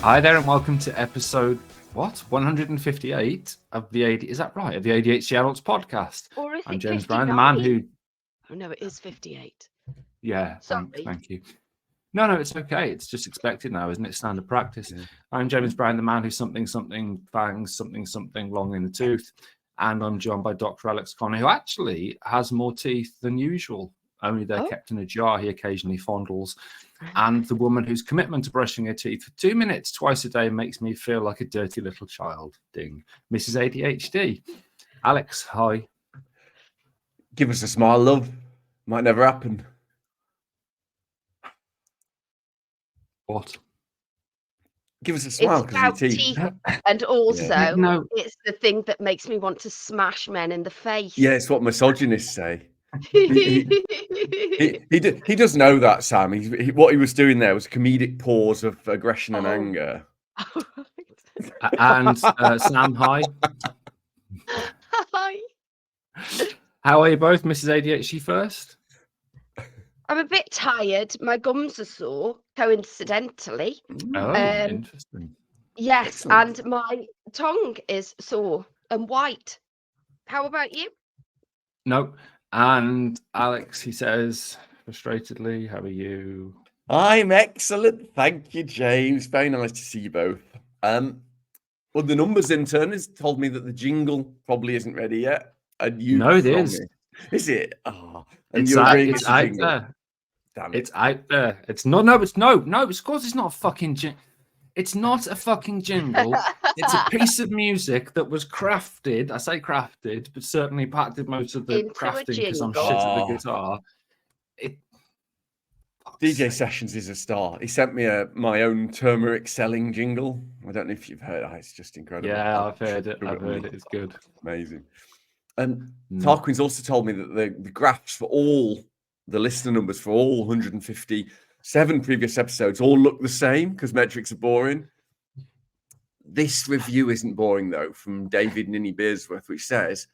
Hi there, and welcome to episode 158 of the Is that right? Of the ADHD Adults Podcast. Or is I'm it James 59? Brown, the man who. Oh no, it is 58. Yeah, Sorry. thank you. No, it's okay. It's just expected now, isn't it? Standard practice. Yeah. I'm James Brown, the man who's something fangs, something long in the tooth, and I'm joined by Dr. Alex Connor, who actually has more teeth than usual. Only they're kept in a jar. He occasionally fondles. And the woman whose commitment to brushing her teeth for 2 minutes twice a day makes me feel like a dirty little child. Ding. Mrs. ADHD. Alex, hi. Give us a smile, love. Might never happen. What? Give us a smile It's because about your teeth. And also, No. it's the thing that makes me want to smash men in the face. Yeah, it's what misogynists say. He does know that, Sam. What he was doing there was a comedic pause of aggression and anger. And Sam, hi. Hi. How are you both, Mrs. ADHD first? I'm a bit tired. My gums are sore, coincidentally. Oh, interesting. Yes, Excellent. and my tongue is sore and white. How about you? Nope. And Alex, he says frustratedly, how are you? I'm excellent. Thank you, James. Very nice to see you both. Well, the numbers intern has told me that the jingle probably isn't ready yet. And you No, it is. Is it? Oh, and It's you're out, agreeing it's it's a out jingle. there. Damn it. It's out there. It's not. No, it's no. Of course, it's not a fucking jingle. It's not a fucking jingle. It's a piece of music that was crafted. I say crafted, but certainly Pat did most of the Into a crafting because I'm shit jingle. at the Oh. guitar. DJ Sessions is a star. He sent me my own turmeric selling jingle. I don't know if you've heard it. It's just incredible. Yeah, I've heard it. It's good. Amazing. Tarquin's also told me that the graphs for all the listener numbers for all 157 previous episodes all look the same because metrics are boring. This review isn't boring, though, from David Ninny Beersworth, which says,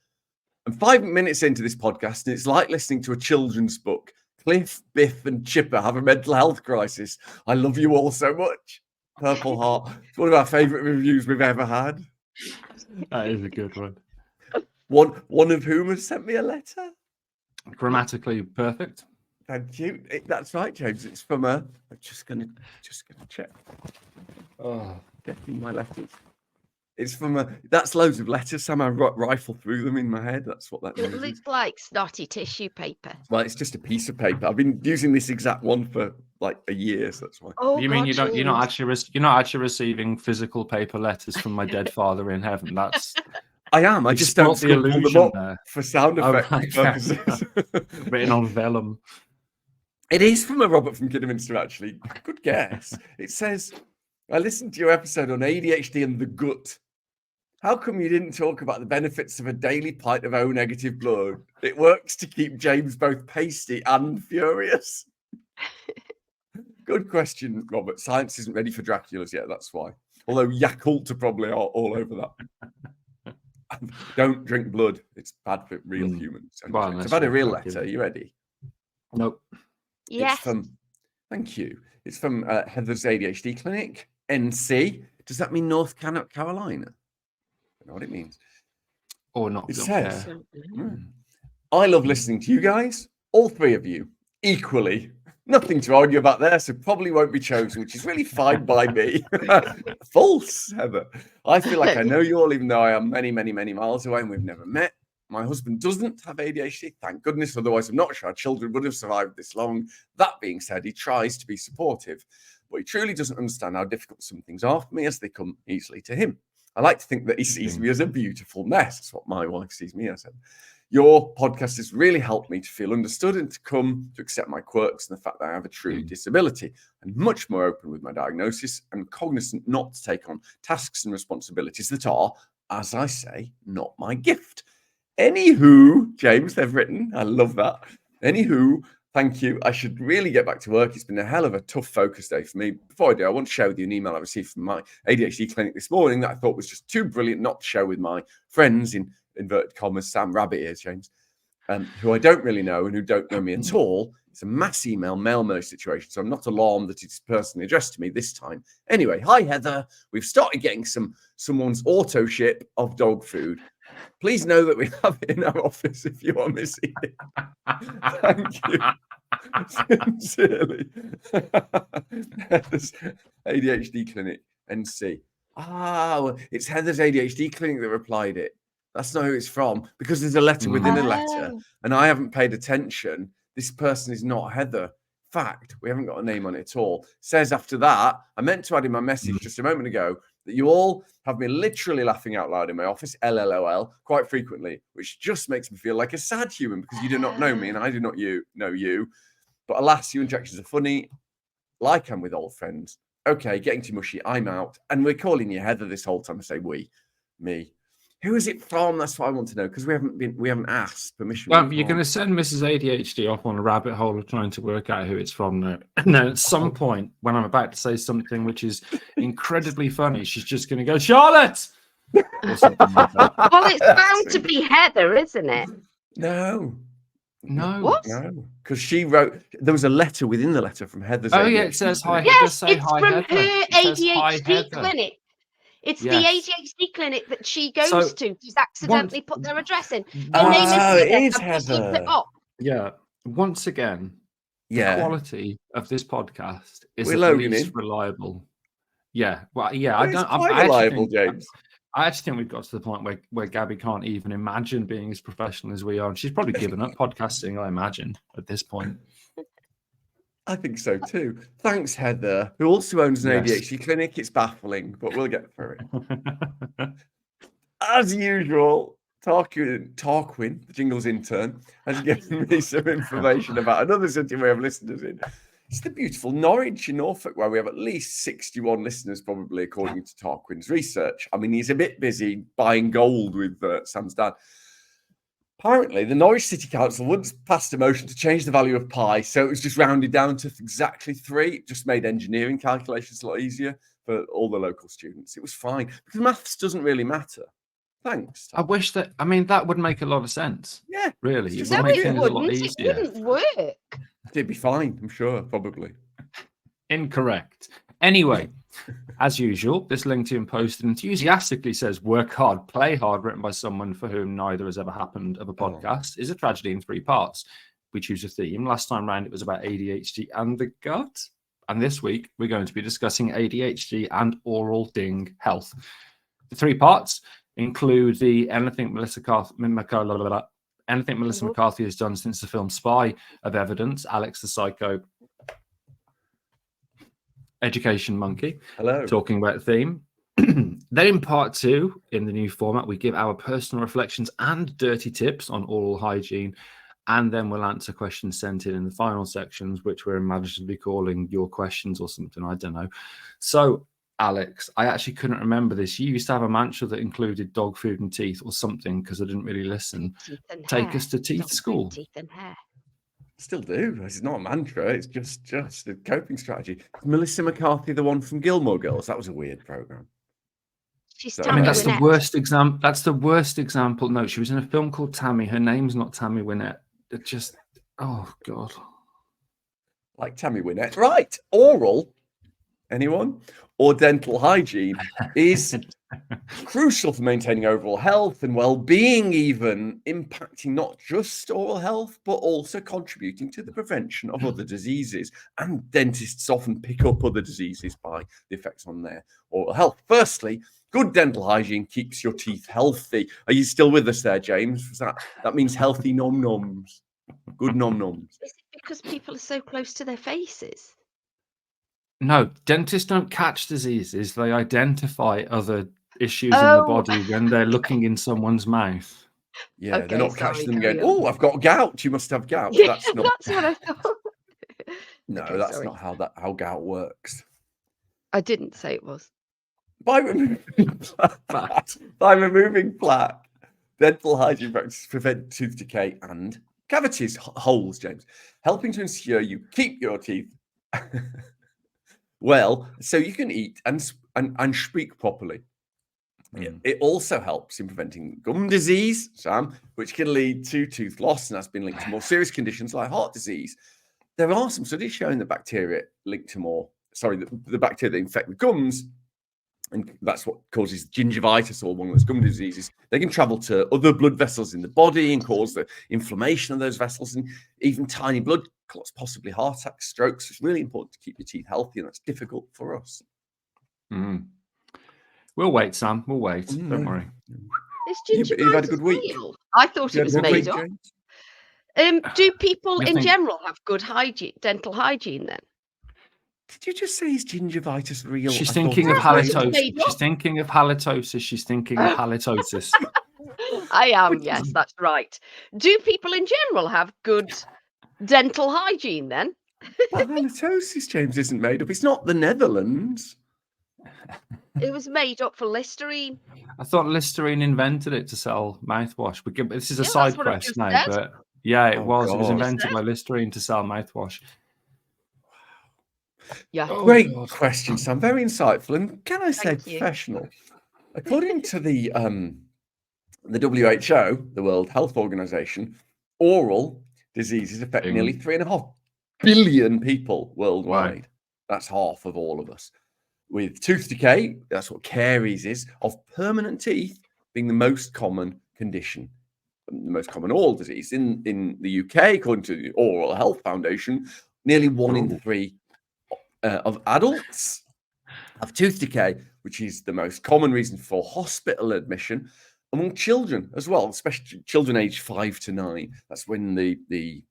I'm 5 minutes into this podcast, and it's like listening to a children's book. Cliff, Biff, and Chipper have a mental health crisis. I love you all so much. Purple Heart. It's one of our favourite reviews we've ever had. That is a good one. One of whom has sent me a letter. Grammatically perfect. Thank you. That's right, James. It's from I'm just gonna check. Oh, getting my letters. It's from that's loads of letters. Sam, I rifle through them in my head. That's what that means. It looks like snotty tissue paper. Well, it's just a piece of paper. I've been using this exact one for like a year, so that's why. Oh, You mean you're not actually receiving physical paper letters from my dead father in heaven? That's I am. I just don't the pull them illusion up there. for sound effect purposes. Written on vellum. It is from a Robert from Kidderminster, actually. Good guess. It says, I listened to your episode on ADHD and the gut. How come you didn't talk about the benefits of a daily pint of O-negative blood? It works to keep James both pasty and furious. Good question, Robert. Science isn't ready for Draculas yet, that's why. Although Yakult are probably all over that. Don't drink blood. It's bad for real humans. Well, I've had a real letter. Are you ready? Nope. Yes. Thank you. It's from Heather's ADHD Clinic, NC. Does that mean North Carolina? I don't know what it means. Or not. It says, I love listening to you guys, all three of you, equally. Nothing to argue about there, so probably won't be chosen, which is really fine by me. False, Heather. I feel like I know you all, even though I am many, many, many miles away and we've never met. My husband doesn't have ADHD, thank goodness. Otherwise, I'm not sure our children would have survived this long. That being said, he tries to be supportive, but he truly doesn't understand how difficult some things are for me as they come easily to him. I like to think that he sees me as a beautiful mess. That's what my wife sees me as. Your podcast has really helped me to feel understood and to come to accept my quirks and the fact that I have a true disability. I'm much more open with my diagnosis and cognizant not to take on tasks and responsibilities that are, as I say, not my gift. Anywho, James, they've written, I love that. Anywho, thank you. I should really get back to work. It's been a hell of a tough focus day for me. Before I do, I want to share with you an email I received from my ADHD clinic this morning that I thought was just too brilliant not to share with my friends, in inverted commas, Sam Rabbit Ears, James, who I don't really know and who don't know me at all. It's a mass email, mail situation, so I'm not alarmed that it's personally addressed to me this time. Anyway, hi, Heather. We've started getting someone's auto ship of dog food. Please know that we have it in our office if you are missing it. Thank you. Sincerely. Heather's ADHD clinic, NC. Well, it's Heather's ADHD clinic that replied it. That's not who it's from, because there's a letter within a letter, and I haven't paid attention. This person is not Heather. Fact, we haven't got a name on it at all. Says after that, I meant to add in my message just a moment ago that you all have been literally laughing out loud in my office, LLOL, quite frequently, which just makes me feel like a sad human because you do not know me and I do not know you. But alas, your interactions are funny, like I'm with old friends. Okay, getting too mushy, I'm out. And we're calling you Heather this whole time. I say me. Who is it from? That's what I want to know, because we haven't asked permission. Well, you're going to send Mrs. ADHD off on a rabbit hole of trying to work out who it's from now. And then at some point, when I'm about to say something which is incredibly funny, she's just going to go, Charlotte! Or something like that. Well, it's bound to be Heather, isn't it? No. What? No, because she wrote. There was a letter within the letter from Heather's. Oh yeah, it says hi. Yes, Heather, it's hi, from Heather. her It says, hi, ADHD Heather. clinic. It's Yes. the ADHD clinic that she goes to. She's accidentally put their address in. Oh, Her name it is Heather. I've just looked Heather. it up. Yeah. Once again, the quality of this podcast is We're at loading least in. reliable. Yeah. Well, yeah. Well, it's quite reliable, James. I actually think we've got to the point where Gabby can't even imagine being as professional as we are. And she's probably given up podcasting, I imagine, at this point. I think so too. Thanks, Heather, who also owns an ADHD clinic. It's baffling, but we'll get through it. As usual, Tarquin, the Jingles intern, has given me some information about another city we have listeners in. It's the beautiful Norwich in Norfolk, where we have at least 61 listeners, probably, according to Tarquin's research. I mean, he's a bit busy buying gold with Sam's dad. Apparently, the Norwich City Council once passed a motion to change the value of pi, so it was just rounded down to exactly 3. It just made engineering calculations a lot easier for all the local students. It was fine, because maths doesn't really matter. Thanks. I wish that, I mean, that would make a lot of sense. Yeah. Really. It No, would make it things a lot It easier. wouldn't work. It'd be fine, I'm sure, probably. Incorrect. Anyway, as usual, this LinkedIn post enthusiastically says, work hard, play hard, written by someone for whom neither has ever happened of a podcast, is a tragedy in 3 parts. We choose a theme. Last time round, it was about ADHD and the gut. And this week, we're going to be discussing ADHD and oral ding health. The 3 parts include the anything Melissa McCarthy has done since the film Spy of Evidence, Alex the Psycho, Education Monkey. Hello. Talking about the theme. Then in part 2, in the new format, we give our personal reflections and dirty tips on oral hygiene. And then we'll answer questions sent in the final sections, which we're imaginatively calling your questions or something. I don't know. So, Alex, I actually couldn't remember this. You used to have a mantra that included dog food and teeth or something because I didn't really listen. Take us to teeth school. Teeth and hair. Still do. It's not a mantra. It's just a coping strategy. Melissa McCarthy, the one from Gilmore Girls. That was a weird program. She's So- I mean, Tammy that's the Wynette. worst example. That's the worst example. No, she was in a film called Tammy. Her name's not Tammy Wynette. It just, oh God. Like Tammy Wynette. Right. Oral, anyone? Or dental hygiene is crucial for maintaining overall health and well-being, even impacting not just oral health, but also contributing to the prevention of other diseases. And dentists often pick up other diseases by the effects on their oral health. Firstly, good dental hygiene keeps your teeth healthy. Are you still with us there, James? That means healthy nom-noms. Good nom-noms. Is it because people are so close to their faces? No, dentists don't catch diseases. They identify other issues in the body when they're looking in someone's mouth. Yeah, Okay, they're not sorry, catching them carry going, on. oh, I've got gout. You must have gout. Yeah, That's not. that's what I thought. No, Okay, that's sorry. not how gout works. I didn't say it was. By removing plaque, dental hygiene practices prevent tooth decay and cavities, holes, James, helping to ensure you keep your teeth well, so you can eat and speak properly. It also helps in preventing gum disease, Sam, which can lead to tooth loss and has been linked to more serious conditions like heart disease. there are some studies showing that bacteria linked to the bacteria that infect the gums, and that's what causes gingivitis or one of those gum diseases. They can travel to other blood vessels in the body and cause the inflammation of those vessels and even tiny blood clots, possibly heart attacks, strokes. It's really important to keep your teeth healthy, and that's difficult for us. We'll wait, Sam. We'll wait. Don't worry. Is You've had a good week. real? I thought it was made up. Do people in general have good dental hygiene then? Did you just say is gingivitis real? She's thinking of halitosis. She's thinking of halitosis. She's thinking of halitosis. I am, yes, that's right. Do people in general have good dental hygiene then? Well, halitosis, James, isn't made up. It's not the Netherlands. It was made up for Listerine. I thought Listerine invented it to sell mouthwash. This is a side quest now, said. but yeah, it was. God. It was invented by Listerine to sell mouthwash. Yeah. Great question, Sam. Very insightful, and can I say professional? According to the WHO, the World Health Organization, oral diseases affect nearly 3.5 billion people worldwide. Right. That's half of all of us. With tooth decay, that's what caries is, of permanent teeth being the most common condition, the most common oral disease. In the UK, according to the Oral Health Foundation, nearly 1 in 3 of adults have tooth decay, which is the most common reason for hospital admission among children as well, especially children aged 5 to 9. That's when the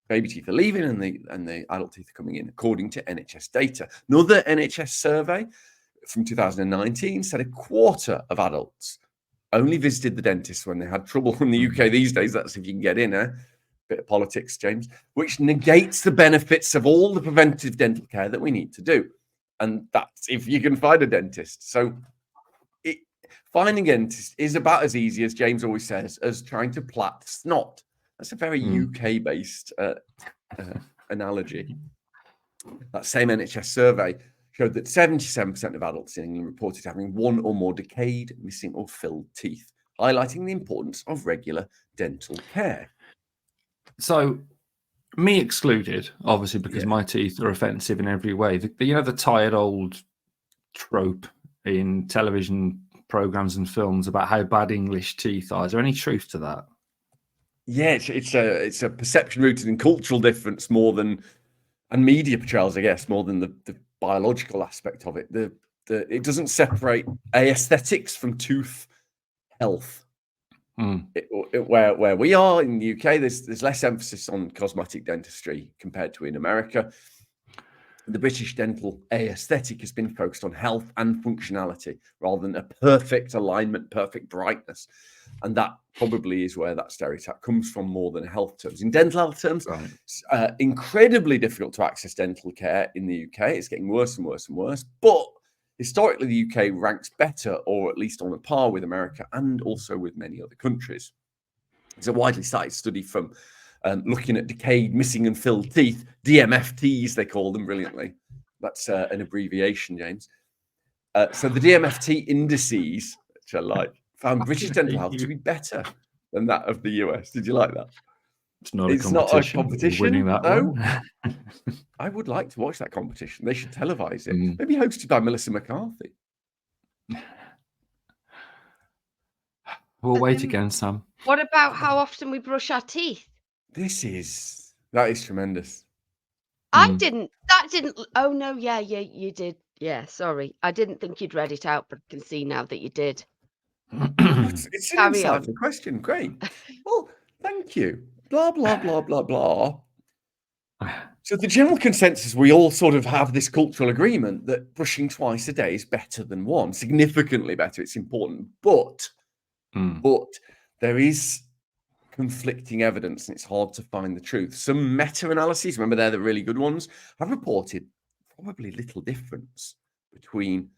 baby teeth are leaving and the adult teeth are coming in, according to NHS data. Another NHS survey from 2019 said a quarter of adults only visited the dentist when they had trouble. In the UK these days, that's if you can get in, bit of politics, James, which negates the benefits of all the preventive dental care that we need to do. And that's if you can find a dentist. So finding a dentist is about as easy, as James always says, as trying to plait snot. That's a very UK-based analogy. That same NHS survey showed that 77% of adults in England reported having 1 or more decayed, missing or filled teeth, highlighting the importance of regular dental care. So, me excluded, obviously, because my teeth are offensive in every way. The tired old trope in television programs and films about how bad English teeth are. Is there any truth to that? Yeah, it's a perception rooted in cultural difference more than, and media portrayals, I guess, more than the biological aspect of it. It doesn't separate aesthetics from tooth health. Where we are in the UK, there's less emphasis on cosmetic dentistry compared to in America. The British dental aesthetic has been focused on health and functionality rather than a perfect alignment, perfect brightness. And that probably is where that stereotype comes from more than health terms. In dental health terms, it's incredibly difficult to access dental care in the UK. It's getting worse and worse and worse. But historically, the UK ranks better, or at least on a par with America and also with many other countries. It's a widely cited study from looking at decayed, missing and filled teeth, DMFTs, they call them brilliantly. That's an abbreviation, James. So the DMFT indices, which I like, found British dental health to be better than that of the US. Did you like that? It's not a competition. Winning that one. I would like to watch that competition. They should televise it. Maybe hosted by Melissa McCarthy. We'll wait again, Sam. What about how often we brush our teeth? That is tremendous. I didn't. Oh no, yeah, you did. Yeah, sorry. I didn't think you'd read it out, but I can see now that you did. It's an insightful question. Great. Well, thank you. Blah, blah, blah, blah, blah. So the general consensus, we all sort of have this cultural agreement that brushing twice a day is better than one, significantly better. It's important. But there is conflicting evidence and it's hard to find the truth. Some meta-analyses, remember they're the really good ones, have reported probably little difference between...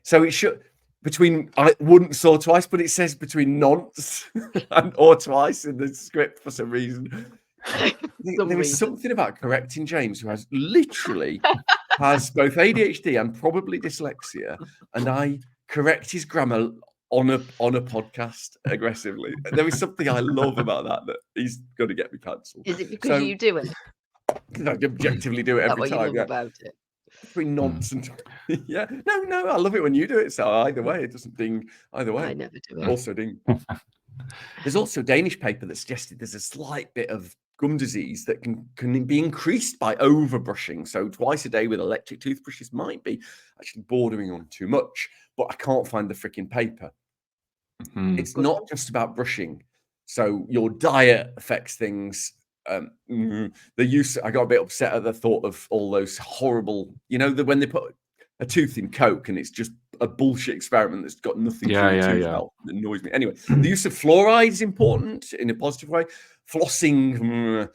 so it should... Between, I wouldn't saw twice, but it says between nonce and or twice in the script for some reason. There is something about correcting James, who has literally has both ADHD and probably dyslexia, and I correct his grammar on a podcast aggressively. There is something I love about that he's going to get me cancelled. Is it because you do it? Because I objectively do it That's every what you time. love Yeah, about it. between nonce and yeah, no, I love it when you do it. So either way, it doesn't ding either way. I never do it. Also ding. There's also a Danish paper that suggested there's a slight bit of gum disease that can be increased by overbrushing. So twice a day with electric toothbrushes might be actually bordering on too much. But I can't find the freaking paper. It's not just about brushing. So your diet affects things. I got a bit upset at the thought of all those horrible, when they put a tooth in Coke and it's just a bullshit experiment that's got nothing to do with tooth health. It annoys me. Anyway, the use of fluoride is important in a positive way. Flossing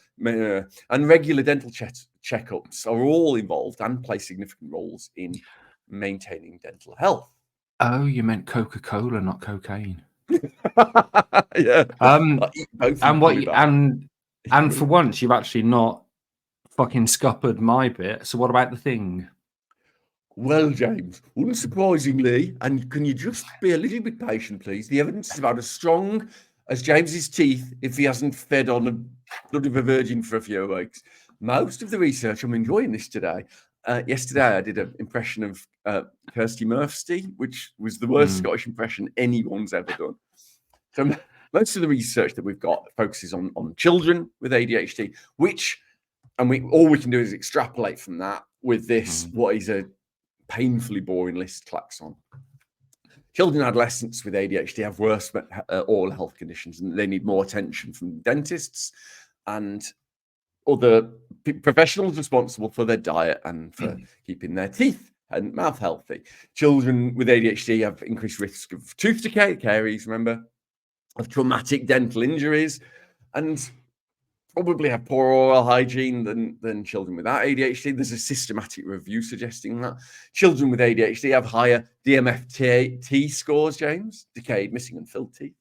and regular dental checkups are all involved and play significant roles in maintaining dental health. Oh, you meant Coca-Cola, not cocaine. Yeah. And for once, you've actually not fucking scuppered my bit. So what about the thing? Well, James, unsurprisingly, and can you just be a little bit patient, please? The evidence is about as strong as James's teeth if he hasn't fed on a blood of a virgin for a few weeks. Most of the research, I'm enjoying this today. Yesterday, I did an impression of Kirsty Murphy, which was the worst Scottish impression anyone's ever done. So most of the research that we've got focuses on children with ADHD, all we can do is extrapolate from that with this, what is a painfully boring list klaxon. Children and adolescents with ADHD have worse oral health conditions, and they need more attention from dentists and other professionals responsible for their diet and for keeping their teeth and mouth healthy. Children with ADHD have increased risk of tooth decay, caries, remember, of traumatic dental injuries, and probably have poorer oral hygiene than children without ADHD. There's a systematic review suggesting that. Children with ADHD have higher DMFT scores, James, decayed, missing and filled teeth.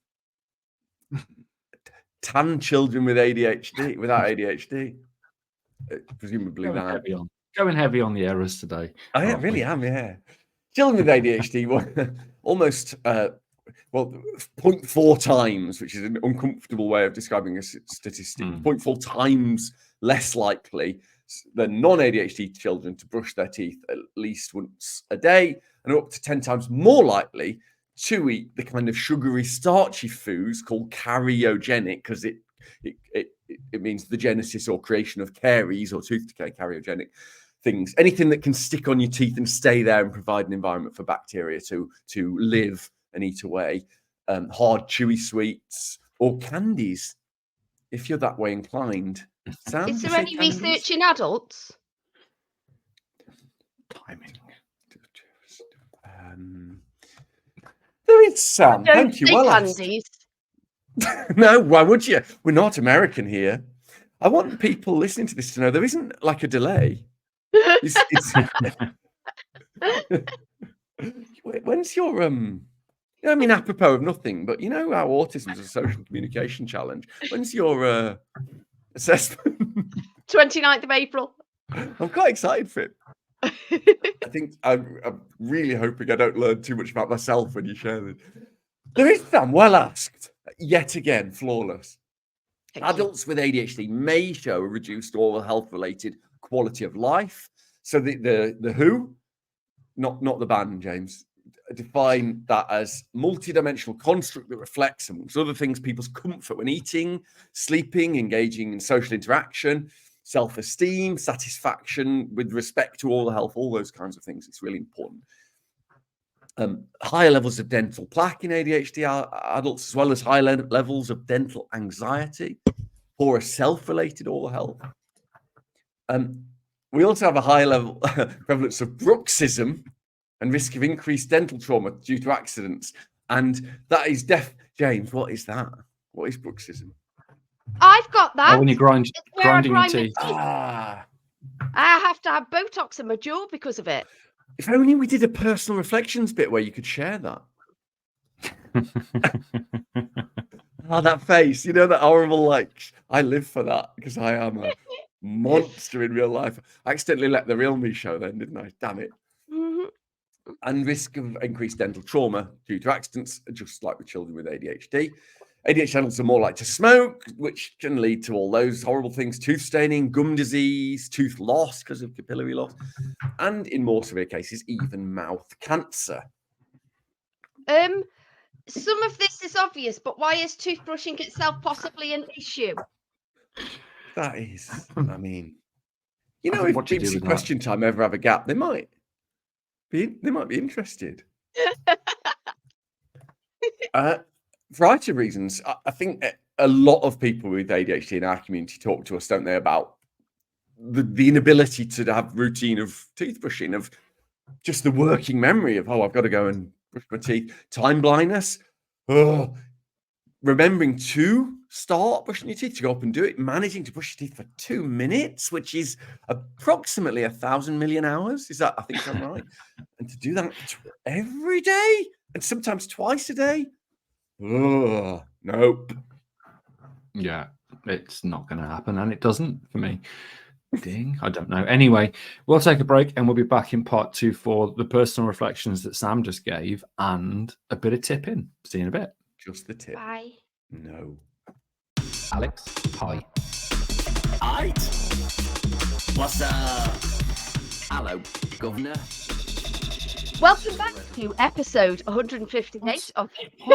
Tan children with ADHD, without ADHD, presumably going heavy on the errors today. I really am, yeah. Children with ADHD were almost 0.4 times, which is an uncomfortable way of describing a statistic, 0.4 times less likely than non-ADHD children to brush their teeth at least once a day, and up to 10 times more likely to eat the kind of sugary, starchy foods called karyogenic, because it means the genesis or creation of caries or tooth decay, karyogenic things. Anything that can stick on your teeth and stay there and provide an environment for bacteria to live and eat away. Hard, chewy sweets or candies, if you're that way inclined. Sam, is there any research in adults? Timing. There is Sam. Thank you. Well, candies. No, why would you? We're not American here. I want people listening to this to know there isn't like a delay. When's your apropos of nothing, but you know how autism is a social communication challenge. When's your assessment? 29th of April. I'm quite excited for it. I think I'm really hoping I don't learn too much about myself when you share this. There is Sam, well asked. Yet again, flawless. Adults with ADHD may show a reduced oral health-related quality of life. So the WHO, not the band, James, define that as multidimensional construct that reflects, amongst other things, people's comfort when eating, sleeping, engaging in social interaction, self-esteem, satisfaction with respect to oral health, all those kinds of things. It's really important. Higher levels of dental plaque in ADHD adults, as well as high levels of dental anxiety, poorer self-related oral health. We also have a high level prevalence of bruxism and risk of increased dental trauma due to accidents. And that is James, what is that? What is bruxism? I've got that. Oh, when you're grinding your teeth. I have to have Botox in my jaw because of it. If only we did a personal reflections bit where you could share that. That face, that horrible, I live for that because I am a monster in real life. I accidentally let the real me show then, didn't I? Damn it. Mm-hmm. and risk of increased dental trauma due to accidents, just like with children with ADHD. ADHD adults are more likely to smoke, which can lead to all those horrible things: tooth staining, gum disease, tooth loss because of capillary loss, and in more severe cases, even mouth cancer. Some of this is obvious, but why is toothbrushing itself possibly an issue? That is, I mean, you know, if what you do BBC with that. Question Time ever have a gap, they might be interested. Variety of reasons. I think a lot of people with ADHD in our community talk to us, don't they, about the inability to have routine of toothbrushing, of just the working memory of, I've got to go and brush my teeth. Time blindness. Remembering to start brushing your teeth, to go up and do it, managing to brush your teeth for 2 minutes, which is approximately 1,000 million hours. Is that, I think I'm right? And to do that every day and sometimes twice a day. Nope. Yeah, it's not going to happen, and it doesn't for me. Ding, I don't know. Anyway, we'll take a break and we'll be back in part 2 for the personal reflections that Sam just gave and a bit of tipping. See you in a bit. Just the tip. Bye. No. Alex, hi. Aight. What's up? Hello, Governor. Welcome back to episode 158 of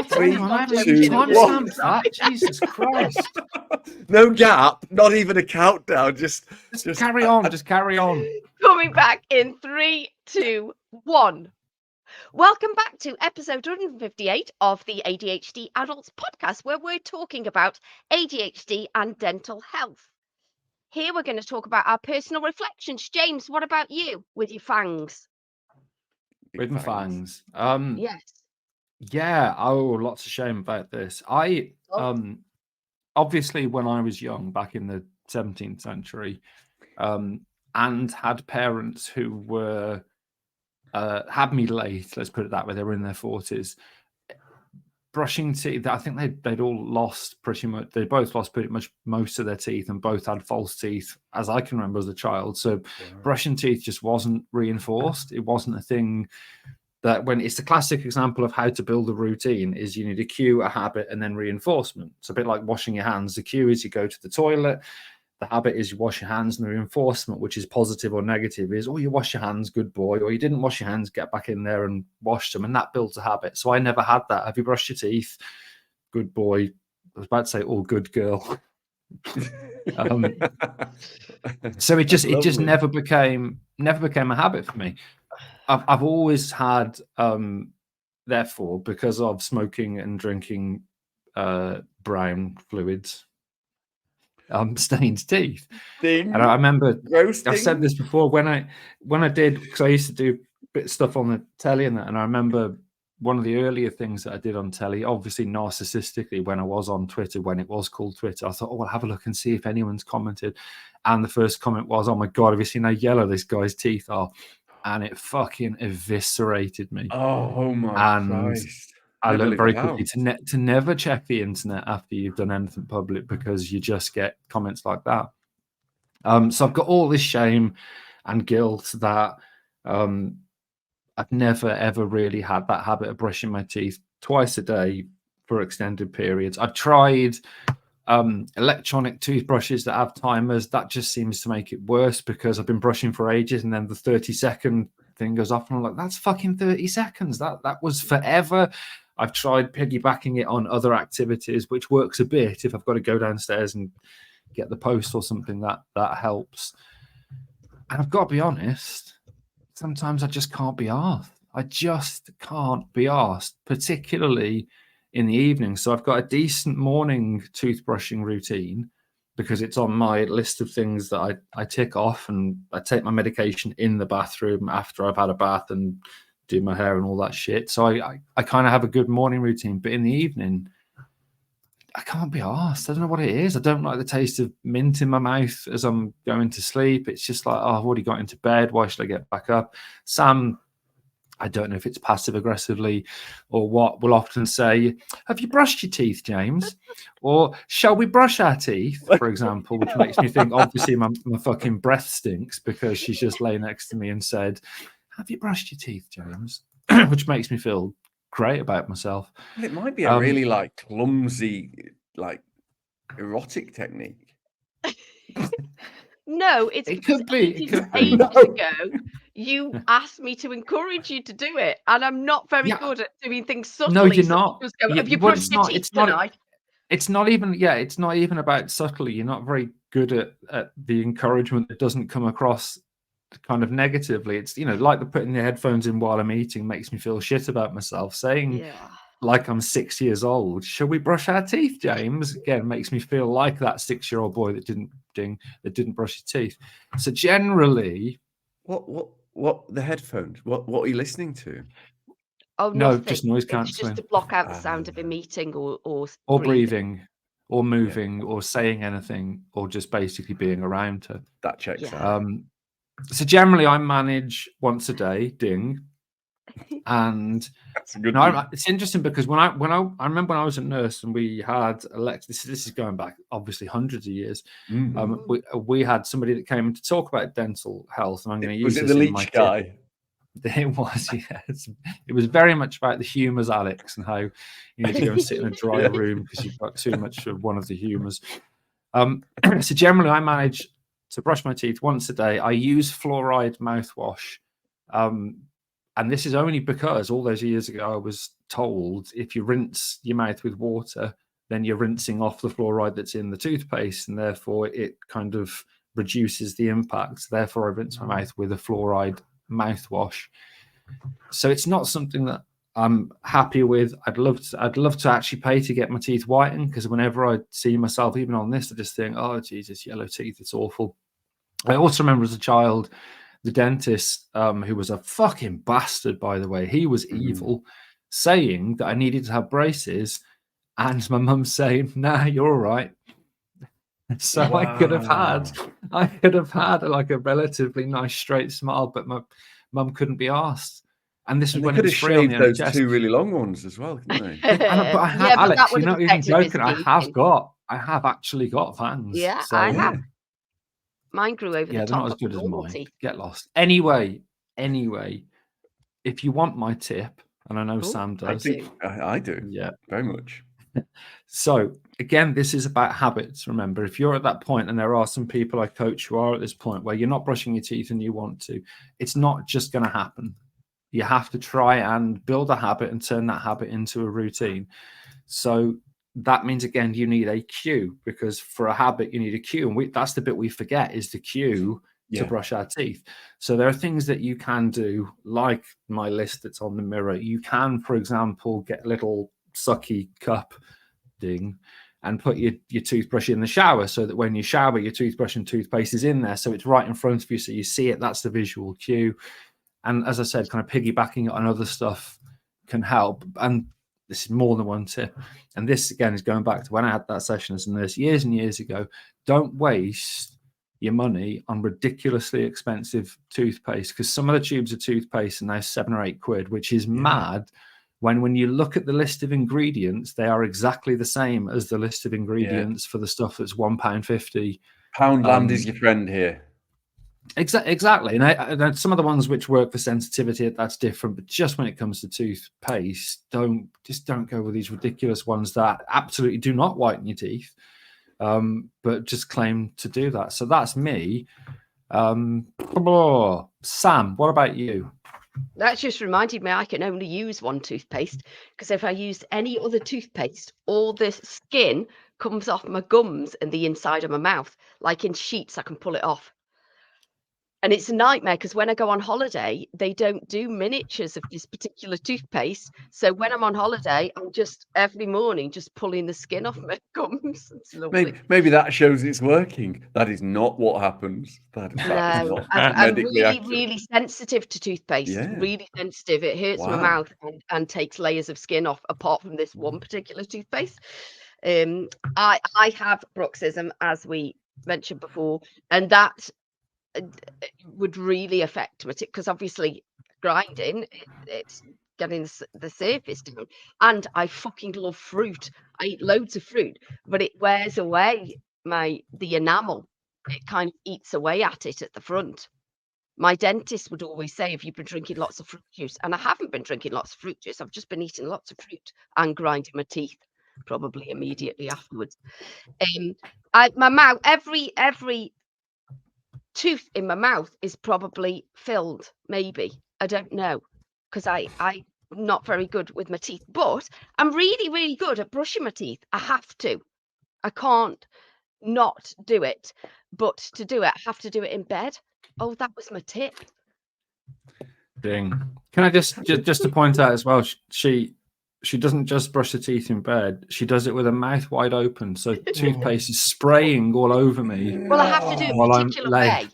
Three, I haven't two, even one. timestamped that. Jesus Christ. No gap, not even a countdown. Just Carry on. Just carry on. Coming back in 3, 2, 1. Welcome back to episode 158 of the ADHD Adults Podcast, where we're talking about ADHD and dental health. Here we're going to talk about our personal reflections. James, what about you with your fangs? With my fangs. Yes. Yeah. Oh, lots of shame about this. I obviously, when I was young, back in the 17th century, and had parents who were had me late, let's put it that way. They were in their 40s. Brushing teeth, I think they'd all lost pretty much. They both lost pretty much most of their teeth, and both had false teeth, as I can remember as a child. So brushing teeth just wasn't reinforced. It wasn't a thing that, when it's the classic example of how to build a routine, is you need a cue, a habit, and then reinforcement. It's a bit like washing your hands. The cue is you go to the toilet. The habit is you wash your hands, and the reinforcement, which is positive or negative, is, you wash your hands, good boy, or you didn't wash your hands, get back in there and wash them, and that builds a habit. So I never had that. Have you brushed your teeth? Good boy. I was about to say, good girl. So it just never became a habit for me. I've always had, therefore, because of smoking and drinking brown fluids, stained teeth. Ding. And I remember Roasting. I've said this before when I did, because I used to do bit of stuff on the telly and that, and I remember one of the earlier things that I did on telly, obviously narcissistically, when I was on Twitter, when it was called Twitter, I thought, I'll have a look and see if anyone's commented. And the first comment was, oh my God, have you seen how yellow this guy's teeth are? And it fucking eviscerated me. Oh my Christ. I learned very quickly to never check the internet after you've done anything public, because you just get comments like that. So I've got all this shame and guilt that I've never, ever really had that habit of brushing my teeth twice a day for extended periods. I've tried electronic toothbrushes that have timers. That just seems to make it worse, because I've been brushing for ages and then the 30-second thing goes off and I'm like, that's fucking 30 seconds. That was forever. I've tried piggybacking it on other activities, which works a bit. If I've got to go downstairs and get the post or something, that helps. And I've got to be honest, sometimes I just can't be asked. I just can't be asked, particularly in the evening. So I've got a decent morning toothbrushing routine, because it's on my list of things that I tick off, and I take my medication in the bathroom after I've had a bath and do my hair and all that shit. So I kind of have a good morning routine, but in the evening, I can't be asked. I don't know what it is. I don't like the taste of mint in my mouth as I'm going to sleep. It's just like, I've already got into bed. Why should I get back up? Sam, I don't know if it's passive aggressively or what, will often say, have you brushed your teeth, James? Or shall we brush our teeth, for example, which makes me think, obviously, my fucking breath stinks, because she's just lay next to me and said, have you brushed your teeth, James? which makes me feel great about myself. It might be a really like clumsy, like erotic technique. No, it's It because could be. It ages could be. ago you asked me to encourage you to do it, and I'm not very Yeah. good at doing things subtly. No, you're so not. just go, You- have you well, brushed it's your not- teeth it's not- tonight? It's not even. Yeah, it's not even about subtly. You're not very good at the encouragement that doesn't come across kind of negatively. It's like the putting the headphones in while I'm eating makes me feel shit about myself. Saying Yeah. like I'm 6 years old, shall we brush our teeth, James? Again, makes me feel like that 6-year-old boy that didn't brush his teeth. So generally, What the headphones? What are you listening to? Oh, no, nothing. just noise It's just cancelling to block out the sound of him eating or or breathing. breathing or moving or saying anything or just basically being around her. That checks Yeah. out. So generally, I manage once a day, ding, and That's a good no, thing. it's interesting because when I remember when I was a nurse and we had this is going back obviously hundreds of years. We had somebody that came in to talk about dental health, and I'm going to use Was it this the in my leech tip. guy? It was, yes. It was very much about the humours, Alex, and how you need to go and sit in a dry room because you've got too much of one of the humours. So generally, I manage to brush my teeth once a day. I use fluoride mouthwash, and this is only because all those years ago I was told if you rinse your mouth with water, then you're rinsing off the fluoride that's in the toothpaste, and therefore it kind of reduces the impact. Therefore, I rinse my mouth with a fluoride mouthwash. So it's not something that I'm happy with. I'd love to actually pay to get my teeth whitened, because whenever I see myself, even on this, I just think, oh Jesus, yellow teeth, it's awful. I also remember as a child, the dentist, who was a fucking bastard, by the way, he was evil, saying that I needed to have braces, and my mum saying, nah, you're all right. So Wow. I could have had like a relatively nice straight smile, but my mum couldn't be asked. And this was And they when it could was have free on the shaved those NHS. 2 really long ones as well, couldn't they? But I have, Yeah, but Alex, that would you're have not even affected his joking. I have actually got fangs. Yeah, So, I have. Mine grew over yeah, the they're top not as of good as normal mine. teeth. Get lost. Anyway, if you want my tip, and I know Ooh, Sam I does. think I do. Yeah. Very much. So again, this is about habits. Remember, if you're at that point, and there are some people I coach who are at this point where you're not brushing your teeth and you want to, it's not just going to happen. You have to try and build a habit and turn that habit into a routine. So that means, again, you need a cue, because for a habit, you need a cue. And that's the bit we forget, is the cue to brush our teeth. So there are things that you can do, like my list that's on the mirror. You can, for example, get a little sucky cup ding and put your toothbrush in the shower, so that when you shower, your toothbrush and toothpaste is in there, so it's right in front of you, so you see it. That's the visual cue. And as I said, kind of piggybacking it on other stuff can help. And this is more than one tip. And this, again, is going back to when I had that session as a nurse years and years ago. Don't waste your money on ridiculously expensive toothpaste, because some of the tubes of toothpaste are now £7 or £8, which is mad. When you look at the list of ingredients, they are exactly the same as the list of ingredients for the stuff that's £1.50. Poundland is your friend here. Exactly. And some of the ones which work for sensitivity, that's different. But just when it comes to toothpaste, don't go with these ridiculous ones that absolutely do not whiten your teeth, but just claim to do that. So that's me. Sam, what about you? That just reminded me I can only use one toothpaste, because if I use any other toothpaste, all the skin comes off my gums and the inside of my mouth. Like in sheets, I can pull it off. And it's a nightmare, because when I go on holiday, they don't do miniatures of this particular toothpaste. So when I'm on holiday, I'm just every morning just pulling the skin off my gums. It's lovely. Maybe that shows it's working. That is not what happens. That is No, not I'm medically really, accurate. really sensitive to toothpaste. Yeah. Really sensitive. It hurts my Wow. mouth and takes layers of skin off, apart from this one particular toothpaste. I have bruxism, as we mentioned before, and that would really affect my teeth, because obviously grinding, it's getting the surface down. And I fucking love fruit. I eat loads of fruit, but it wears away the enamel. It kind of eats away at it at the front. my dentist would always say, have you been drinking lots of fruit juice? And I haven't been drinking lots of fruit juice. I've just been eating lots of fruit and grinding my teeth, probably immediately afterwards. My mouth, every tooth in my mouth is probably filled, maybe. I don't know, because I'm not very good with my teeth, but I'm really, really good at brushing my teeth. I have to. I can't not do it, but to do it, I have to do it in bed. Oh, that was my tip. Ding. Can I just to point out as well, she doesn't just brush her teeth in bed. She does it with her mouth wide open, so toothpaste is spraying all over me. Well, I have to do it a while I'm particular laying. way.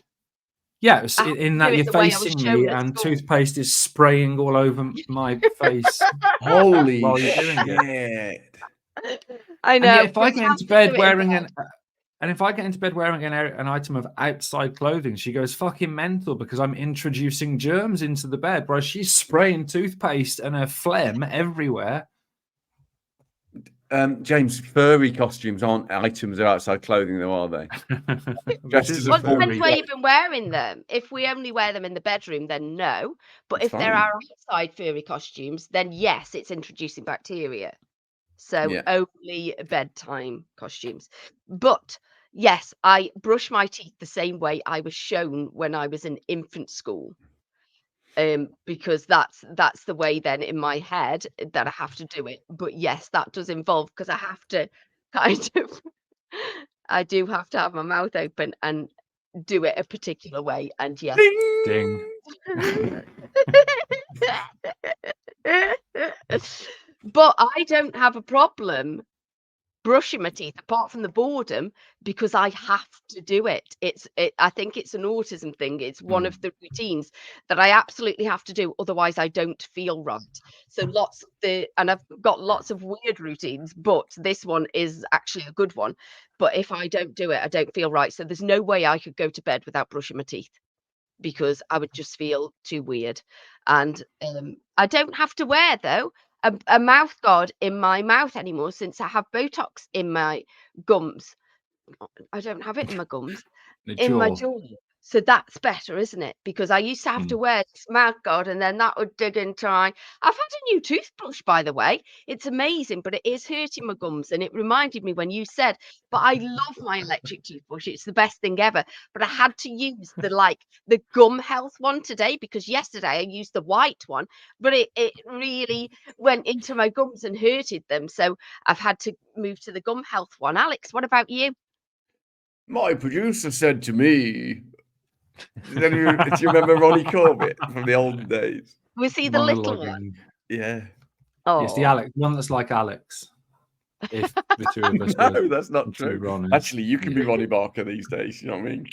Yeah, I have in to that do it you're the way I was facing shown me at and school. toothpaste is spraying all over my face. Holy While you're doing shit. I And know. yet if I but get have into to bed do it in wearing bed. an item of outside clothing, she goes fucking mental because I'm introducing germs into the bed, whereas she's spraying toothpaste and her phlegm everywhere. James, furry costumes aren't items of outside clothing, though, are they? Which is a Well, it depends furry. where you've been wearing them. If we only wear them in the bedroom, then no. But It's if there fine. are outside furry costumes, then yes, it's introducing bacteria. So Yeah. only bedtime costumes. But yes, I brush my teeth the same way I was shown when I was in infant school. Because that's the way then in my head that I have to do it. But yes, that does involve, because I have to kind of I do have to have my mouth open and do it a particular way. And yes. Ding. But I don't have a problem brushing my teeth apart from the boredom, because I have to do it. I think it's an autism thing. It's one of the routines that I absolutely have to do, otherwise I don't feel right. So and I've got lots of weird routines, but this one is actually a good one. But if I don't do it, I don't feel right. So there's no way I could go to bed without brushing my teeth, because I would just feel too weird. And I don't have to wear, though, a mouth guard in my mouth anymore, since I have Botox in my gums. I don't have it in my gums, in my jaw. So that's better, isn't it? Because I used to have to wear this mouth guard, and then that would dig into my... I've had a new toothbrush, by the way. It's amazing, but it is hurting my gums. And it reminded me when you said, but I love my electric toothbrush. It's the best thing ever. But I had to use the gum health one today, because yesterday I used the white one, but it really went into my gums and hurted them. So I've had to move to the gum health one. Alex, what about you? My producer said to me, do you remember Ronnie Corbett from the olden days? Was he the little one? Yeah. Oh, It's the Alex one that's like Alex. If the two of us No, that's not true. Ronnies. Actually, you can be Ronnie Barker these days. You know what I mean?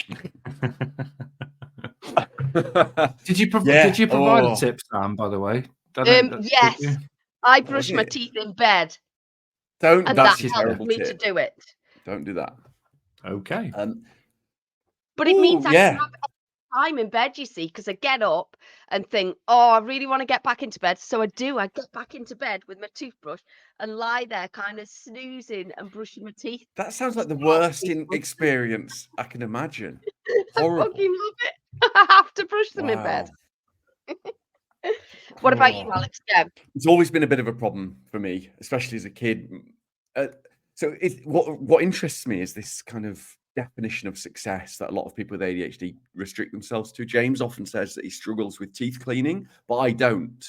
Did you provide a tip, Sam? By the way, yes, I brush Was my it? teeth in bed, Don't. and That's that a helped terrible me to tip. do it. Don't do that. Okay. But it means I yeah. can have time in bed, you see, because I get up and think, oh, I really want to get back into bed. So I do. I get back into bed with my toothbrush and lie there kind of snoozing and brushing my teeth. That sounds like the worst experience I can imagine. Horrible. I fucking love it. I have to brush them in bed. What about you, Alex? Yeah. It's always been a bit of a problem for me, especially as a kid. So what interests me is this kind of definition of success that a lot of people with ADHD restrict themselves to. James often says that he struggles with teeth cleaning, but I don't.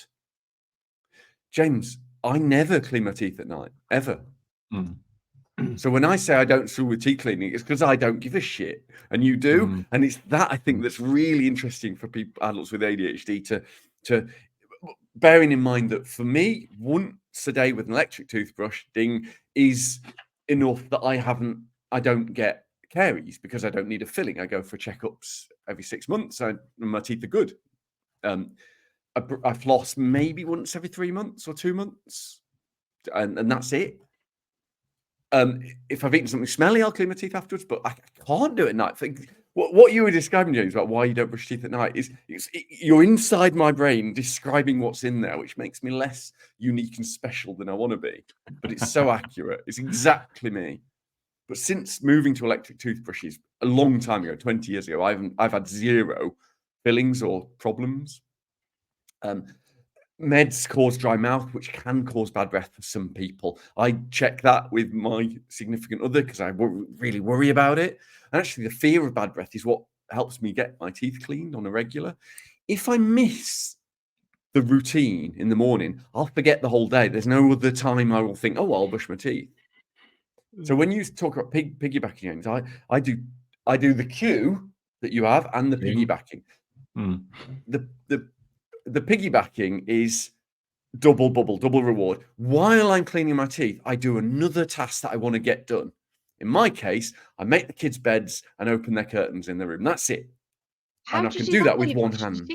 James, I never clean my teeth at night, ever. So when I say I don't struggle with teeth cleaning, it's because I don't give a shit, and you do. And it's that, I think, that's really interesting for people, adults with ADHD, to bearing in mind that for me, once a day with an electric toothbrush, ding, is enough that I don't get caries because I don't need a filling. I go for checkups every 6 months, and my teeth are good. I floss maybe once every 3 months or 2 months, and that's it. If I've eaten something smelly, I'll clean my teeth afterwards, but I can't do it at night. What you were describing, James, about why you don't brush teeth at night is you're inside my brain describing what's in there, which makes me less unique and special than I want to be. But it's so accurate. It's exactly me. But since moving to electric toothbrushes a long time ago, 20 years ago, I've had zero fillings or problems. Meds cause dry mouth, which can cause bad breath for some people. I check that with my significant other because I really worry about it. And actually, the fear of bad breath is what helps me get my teeth cleaned on a regular. If I miss the routine in the morning, I'll forget the whole day. There's no other time I will think, oh, I'll brush my teeth. So when you talk about piggybacking games, I do the cue that you have and the piggybacking. The piggybacking is double bubble, double reward. While I'm cleaning my teeth, I do another task that I want to get done. In my case, I make the kids' beds and open their curtains in the room. That's it. And I can do that with one hand.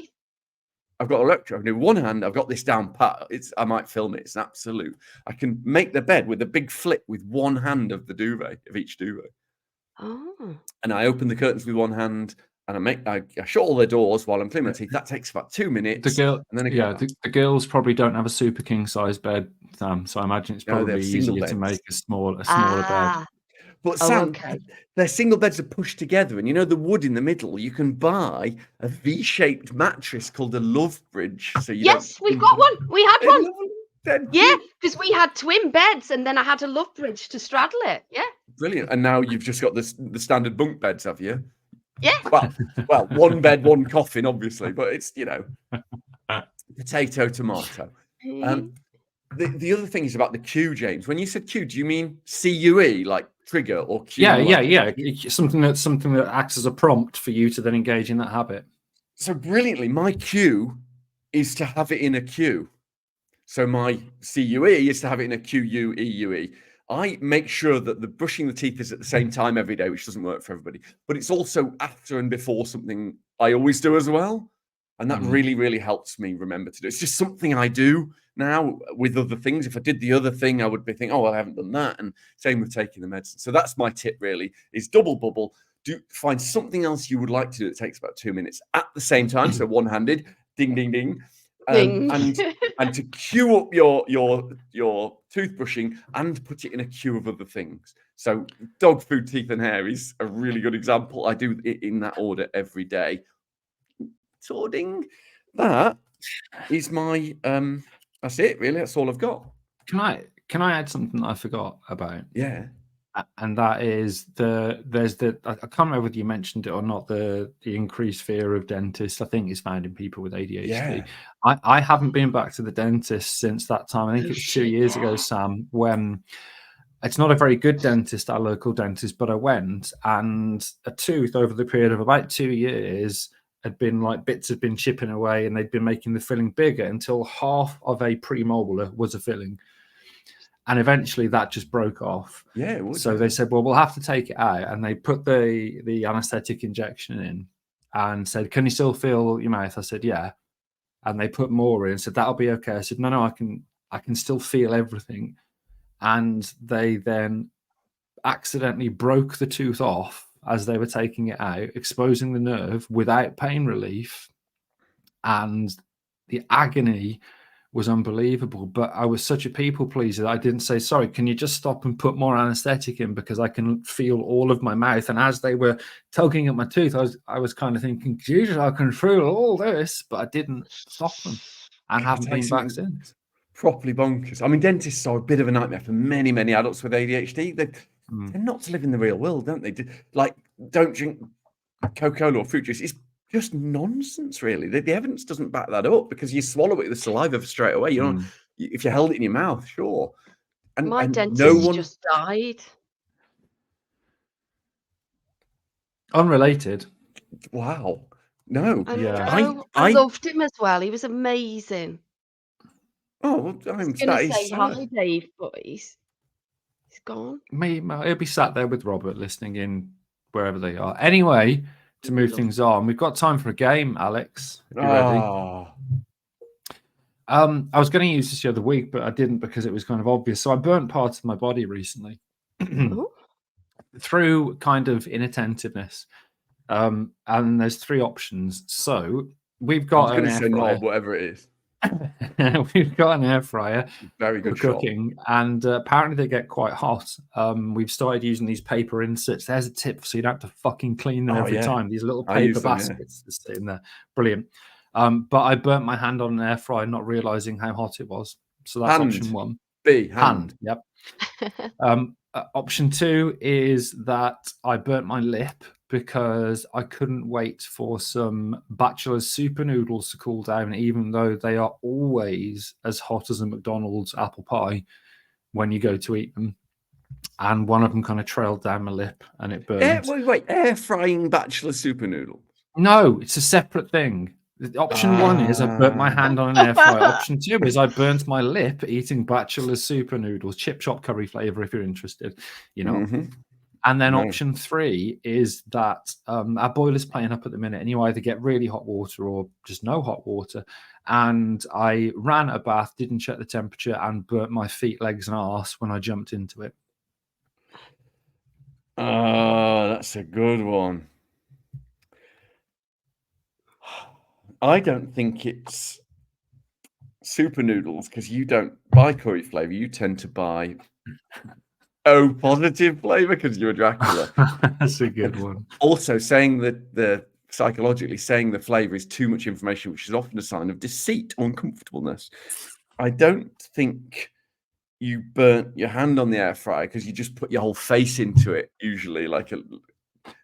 I've got electro. I can do one hand. I've got this down pat. I might film it. It's an absolute. I can make the bed with a big flip with one hand of the duvet, of each duvet. Oh. And I open the curtains with one hand. And I shut all the doors while I'm cleaning my teeth. That takes about 2 minutes. The girls probably don't have a super king size bed, Sam. So I imagine it's probably easier to make a smaller bed. But Sam, their single beds are pushed together, and the wood in the middle. You can buy a V-shaped mattress called a Love Bridge. So we've got one. We had one. Yeah, because we had twin beds, and then I had a Love Bridge to straddle it. Yeah, brilliant. And now you've just got the standard bunk beds, have you? Yeah. Well, one bed, one coffin, obviously, but it's potato, tomato. The other thing is about the cue, James. When you said cue, do you mean CUE, like trigger, or cue? Yeah. Something that acts as a prompt for you to then engage in that habit. So brilliantly, my cue is to have it in a queue. So my CUE is to have it in a QUEUE. I make sure that the brushing the teeth is at the same time every day, which doesn't work for everybody. But it's also after and before something I always do as well. And that really, really helps me remember to do. It's just something I do now with other things. If I did the other thing, I would be thinking, I haven't done that. And same with taking the medicine. So that's my tip, really, is double bubble. Find something else you would like to do that takes about 2 minutes at the same time. So one-handed, ding, ding, ding. And to queue up your toothbrushing and put it in a queue of other things. So dog food, teeth, and hair is a really good example. I do it in that order every day. Sorting. That is my that's it, really. That's all I've got. Can I add something that I forgot about? Yeah. And that is I can't remember whether you mentioned it or not, the increased fear of dentists. I think is found in people with ADHD. Yeah. I haven't been back to the dentist since that time. I think it's 2 years ago, Sam, when it's not a very good dentist, our local dentist, but I went, and a tooth over the period of about 2 years had been like bits had been chipping away, and they'd been making the filling bigger until half of a premolar was a filling. And eventually that just broke off. Yeah. It was. So they said, well, we'll have to take it out. And they put the anesthetic injection in and said, can you still feel your mouth? I said, yeah. And they put more in and said, that'll be okay. I said, no, I can still feel everything. And they then accidentally broke the tooth off as they were taking it out, exposing the nerve without pain relief. And the agony was unbelievable, but I was such a people pleaser that I didn't say, sorry, can you just stop and put more anesthetic in, because I can feel all of my mouth. And as they were tugging at my tooth, I was kind of thinking, Jesus, I can feel all this, but I didn't stop them and haven't been back since. Properly bonkers. I mean, dentists are a bit of a nightmare for many, many adults with ADHD. They're not to live in the real world, don't they? Like, don't drink Coca-Cola or fruit juice. It's just nonsense, really. The evidence doesn't back that up, because you swallow it with the saliva straight away. You know, if you held it in your mouth, sure. And my dentist just died. Unrelated. Wow. No. I loved him as well. He was amazing. Oh, well, I'm going to say hi, Dave, but he's gone. He'll be sat there with Robert listening in wherever they are. Anyway, to move things on, we've got time for a game, Alex. If you're ready. I was going to use this the other week, but I didn't because it was kind of obvious. So I burnt parts of my body recently through kind of inattentiveness. And there's three options. So we've got an air fryer, whatever it is. we've got an air fryer Very for good shot. cooking, and apparently they get quite hot. We've started using these paper inserts. There's a tip, so you don't have to fucking clean them Oh, every yeah. time. These little I use paper them, yeah. baskets that sit in there. Brilliant. But I burnt my hand on an air fryer, not realizing how hot it was. So that's Hand. option one. B, Hand. Yep. Option two is that I burnt my lip because I couldn't wait for some bachelor's super noodles to cool down, even though they are always as hot as a McDonald's apple pie when you go to eat them. And one of them kind of trailed down my lip and it burned. Wait, air frying bachelor super noodle. No, it's a separate thing. Option one is I burnt my hand on an air fryer. Option two is I burnt my lip eating bachelor's super noodles, chip chop curry flavor, if you're interested, you know. Mhm. And then Nice. option three is that our boiler's playing up at the minute, and you either get really hot water or just no hot water. And I ran a bath, didn't check the temperature, and burnt my feet, legs, and arse when I jumped into it. Oh, that's a good one. I don't think it's super noodles because you don't buy curry flavor. You tend to buy positive flavor because you're Dracula. That's a good one. Also, saying that the psychologically saying the flavor is too much information, which is often a sign of deceit or uncomfortableness. I don't think you burnt your hand on the air fryer because you just put your whole face into it. Usually, like a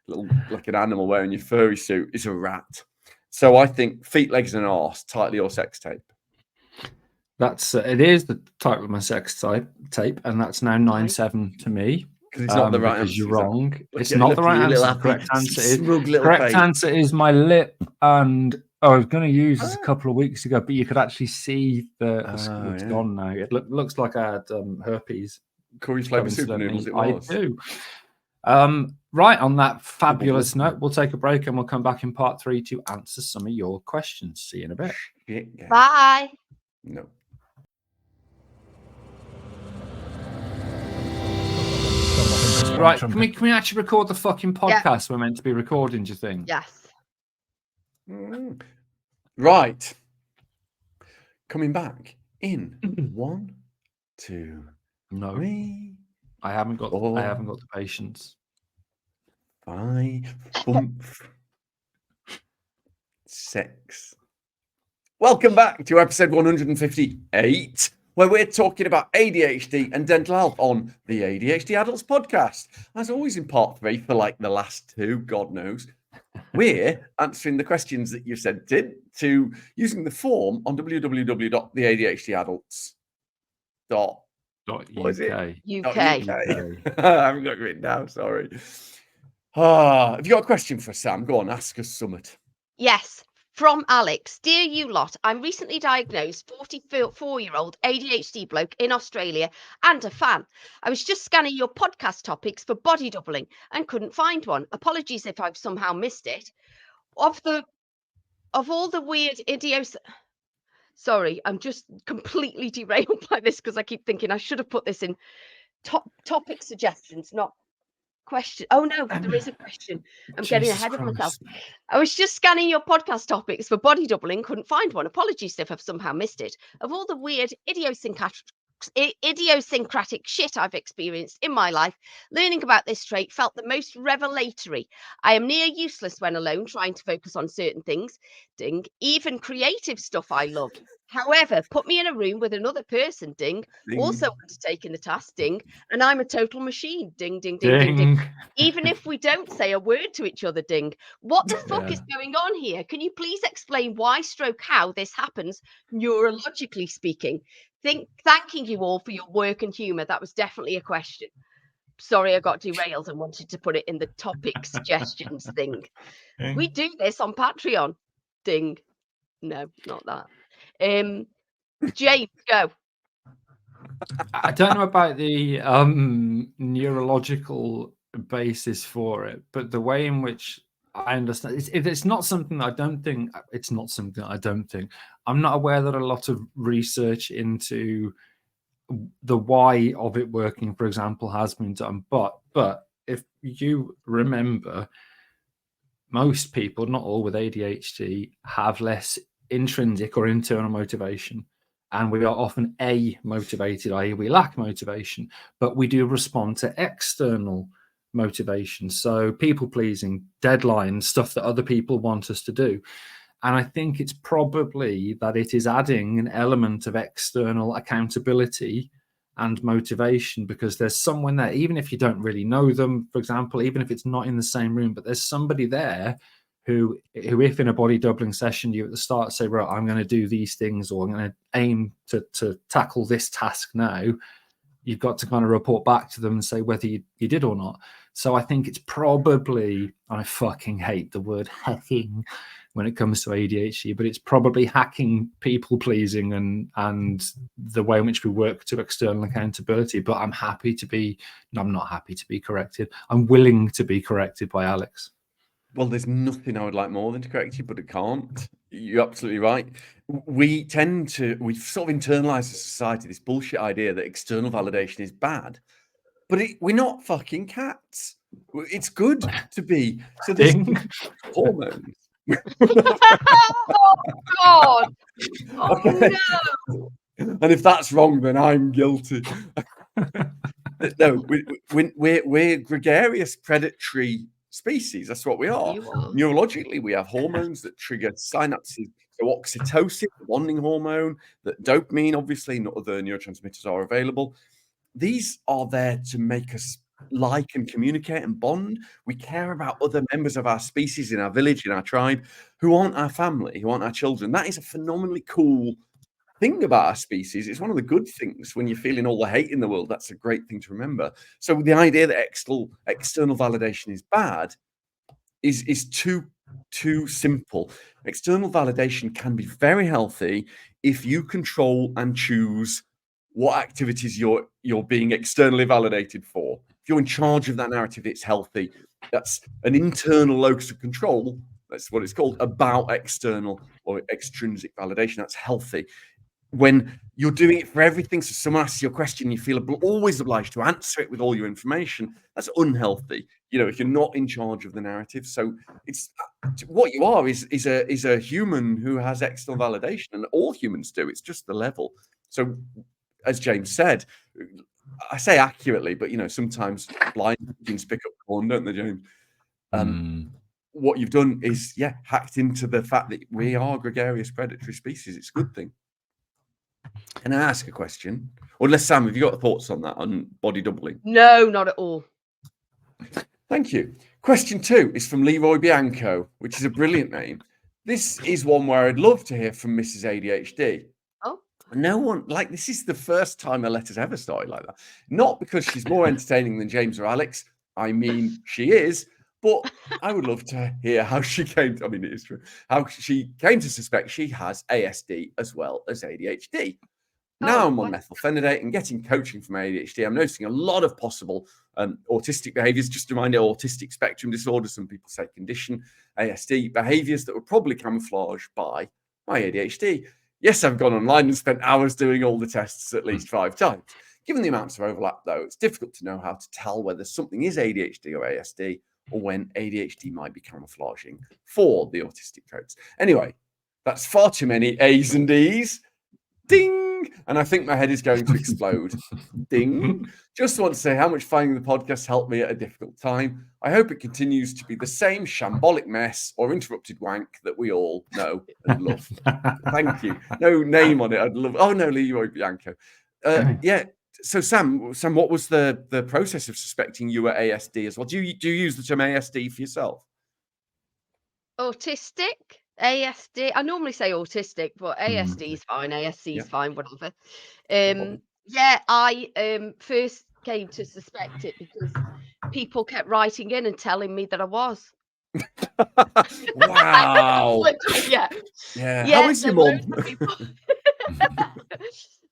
little, like an animal wearing your furry suit is a rat. So I think feet, legs, and arse, tightly or sex tape. That's it is the title of my sex tape, and that's now 9-7 to me. Because it's not the right because answer. you're is it? wrong. Look It's at- not look the at right your answer. little The happy, correct answer is smug little correct face. answer is my lip, and I was going to use this a couple of weeks ago, but you could actually see it's yeah. gone now. It looks like I had herpes. Curry flavour super noodles. It I was. do. Right, on that fabulous note, we'll take a break and we'll come back in part 3 to answer some of your questions. See you in a bit. Yeah. Bye. No. Right, can we actually record the fucking podcast we're meant to be recording, do you think? Yes. Mm. Right. Coming back in 1, 2, No, 3, I haven't got the patience. 5, bump, 6. Welcome back to episode 158, where we're talking about ADHD and dental health on the ADHD Adults Podcast. As always, in part 3, for like the last 2, God knows, we're answering the questions that you sent in to using the form on www.theadhdadults.com. What is it? UK. UK. I haven't got it written down, sorry. Have you got a question for us, Sam? Go on, ask us summit. Yes. From Alex. Dear you lot, I'm recently diagnosed 44-year-old ADHD bloke in Australia and a fan. I was just scanning your podcast topics for body doubling and couldn't find one. Apologies if I've somehow missed it. Of all the weird Sorry, I'm just completely derailed by this because I keep thinking I should have put this in topic suggestions, not question. Oh no, there is a question. I'm getting ahead of myself. I was just scanning your podcast topics for body doubling, couldn't find one. Apologies if I've somehow missed it. Of all the weird idiosyncratic shit I've experienced in my life, learning about this trait felt the most revelatory. I am near useless when alone, trying to focus on certain things. Ding. Even creative stuff I love. However, put me in a room with another person, ding, also undertaking the task, ding, and I'm a total machine, ding, ding, ding, ding, ding. Even if we don't say a word to each other, ding. What the fuck is going on here? Can you please explain why / how this happens, neurologically speaking? Thanking you all for your work and humour. That was definitely a question. Sorry, I got derailed and wanted to put it in the topic suggestions thing. We do this on Patreon, ding. No, not that. James, go. I don't know about the neurological basis for it, but the way in which I understand it's not something that I don't think. I'm not aware that a lot of research into the why of it working, for example, has been done. But if you remember, most people, not all with ADHD, have less intrinsic or internal motivation, and we are often motivated, i.e. we lack motivation, but we do respond to external motivation. So people pleasing, deadlines, stuff that other people want us to do. And I think it's probably that it is adding an element of external accountability and motivation, because there's someone there, even if you don't really know them, for example, even if it's not in the same room, but there's somebody there who if in a body doubling session, you at the start say, right, I'm going to do these things, or I'm going to aim to tackle this task now, you've got to kind of report back to them and say whether you did or not. So I think it's probably, and I fucking hate the word hacking when it comes to ADHD, but it's probably hacking people pleasing and the way in which we work to external accountability. But I'm not happy to be corrected. I'm willing to be corrected by Alex. Well, there's nothing I would like more than to correct you, but it can't. You're absolutely right. We've sort of internalized as a society this bullshit idea that external validation is bad. But we're not fucking cats. It's good to be. So there's hormones. Oh, God. Oh, Okay. no. And if that's wrong, then I'm guilty. No, we're gregarious predatory species. That's what we are. You are. Neurologically, we have hormones that trigger synapses. So oxytocin, the bonding hormone, that dopamine, obviously, not other neurotransmitters are available. These are there to make us like and communicate and bond. We care about other members of our species in our village, in our tribe, who aren't our family, who aren't our children. That is a phenomenally cool thing about our species. It's one of the good things when you're feeling all the hate in the world. That's a great thing to remember. So the idea that external validation is bad is too simple. External validation can be very healthy if you control and choose what activities you're being externally validated for. If you're in charge of that narrative, it's healthy. That's an internal locus of control. That's what it's called, about external or extrinsic validation. That's healthy. When you're doing it for everything, so someone asks you a question, you feel always obliged to answer it with all your information, that's unhealthy. You know, if you're not in charge of the narrative. So it's what you are is a human who has external validation, and all humans do. It's just the level. So as James said, I say accurately, but you know, sometimes blind things pick up corn, don't they, James? What you've done is, hacked into the fact that we are gregarious predatory species. It's a good thing. Can I ask a question? Or unless, Sam, have you got thoughts on that, on body doubling? No, not at all. Thank you. Question 2 is from Leroy Bianco, which is a brilliant name. This is one where I'd love to hear from Mrs. ADHD. Oh. No one, this is the first time a letter's ever started like that. Not because she's more entertaining than James or Alex. I mean, she is. But I would love to hear how she came to, I mean, it is true, how she came to suspect she has ASD as well as ADHD. Now I'm on methylphenidate and getting coaching from ADHD. I'm noticing a lot of possible autistic behaviors. Just a reminder, autistic spectrum disorder, some people say condition, ASD behaviors that were probably camouflaged by my ADHD. Yes, I've gone online and spent hours doing all the tests at least 5 times. Given the amounts of overlap, though, it's difficult to know how to tell whether something is ADHD or ASD, or when ADHD might be camouflaging for the autistic traits. Anyway, that's far too many A's and D's. Ding! And I think my head is going to explode. Ding! Just want to say how much finding the podcast helped me at a difficult time. I hope it continues to be the same shambolic mess or interrupted wank that we all know and love. Thank you. No name on it. I'd love. Oh no, Leroy Bianco. Yeah. So Sam, what was the process of suspecting you were ASD as well? Do you use the term ASD for yourself? Autistic, ASD. I normally say autistic, but ASD is fine. ASC is fine, whatever. I first came to suspect it because people kept writing in and telling me that I was. Wow. Yeah. How is your mum?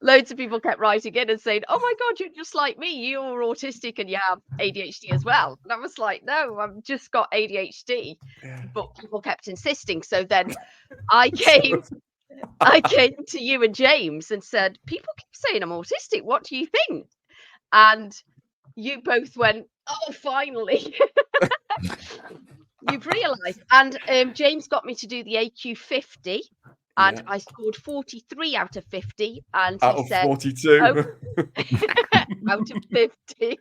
Loads of people kept writing in and saying, "Oh my God, you're just like me. You're autistic and you have ADHD as well." And I was like, "No, I've just got ADHD." But people kept insisting. So then I came to you and James and said, "People keep saying I'm autistic. What do you think?" And you both went, "Oh, finally." You've realised. And James got me to do the AQ50. And Yeah. I scored 43 out of 50. And Out he of said, 42. out of 50.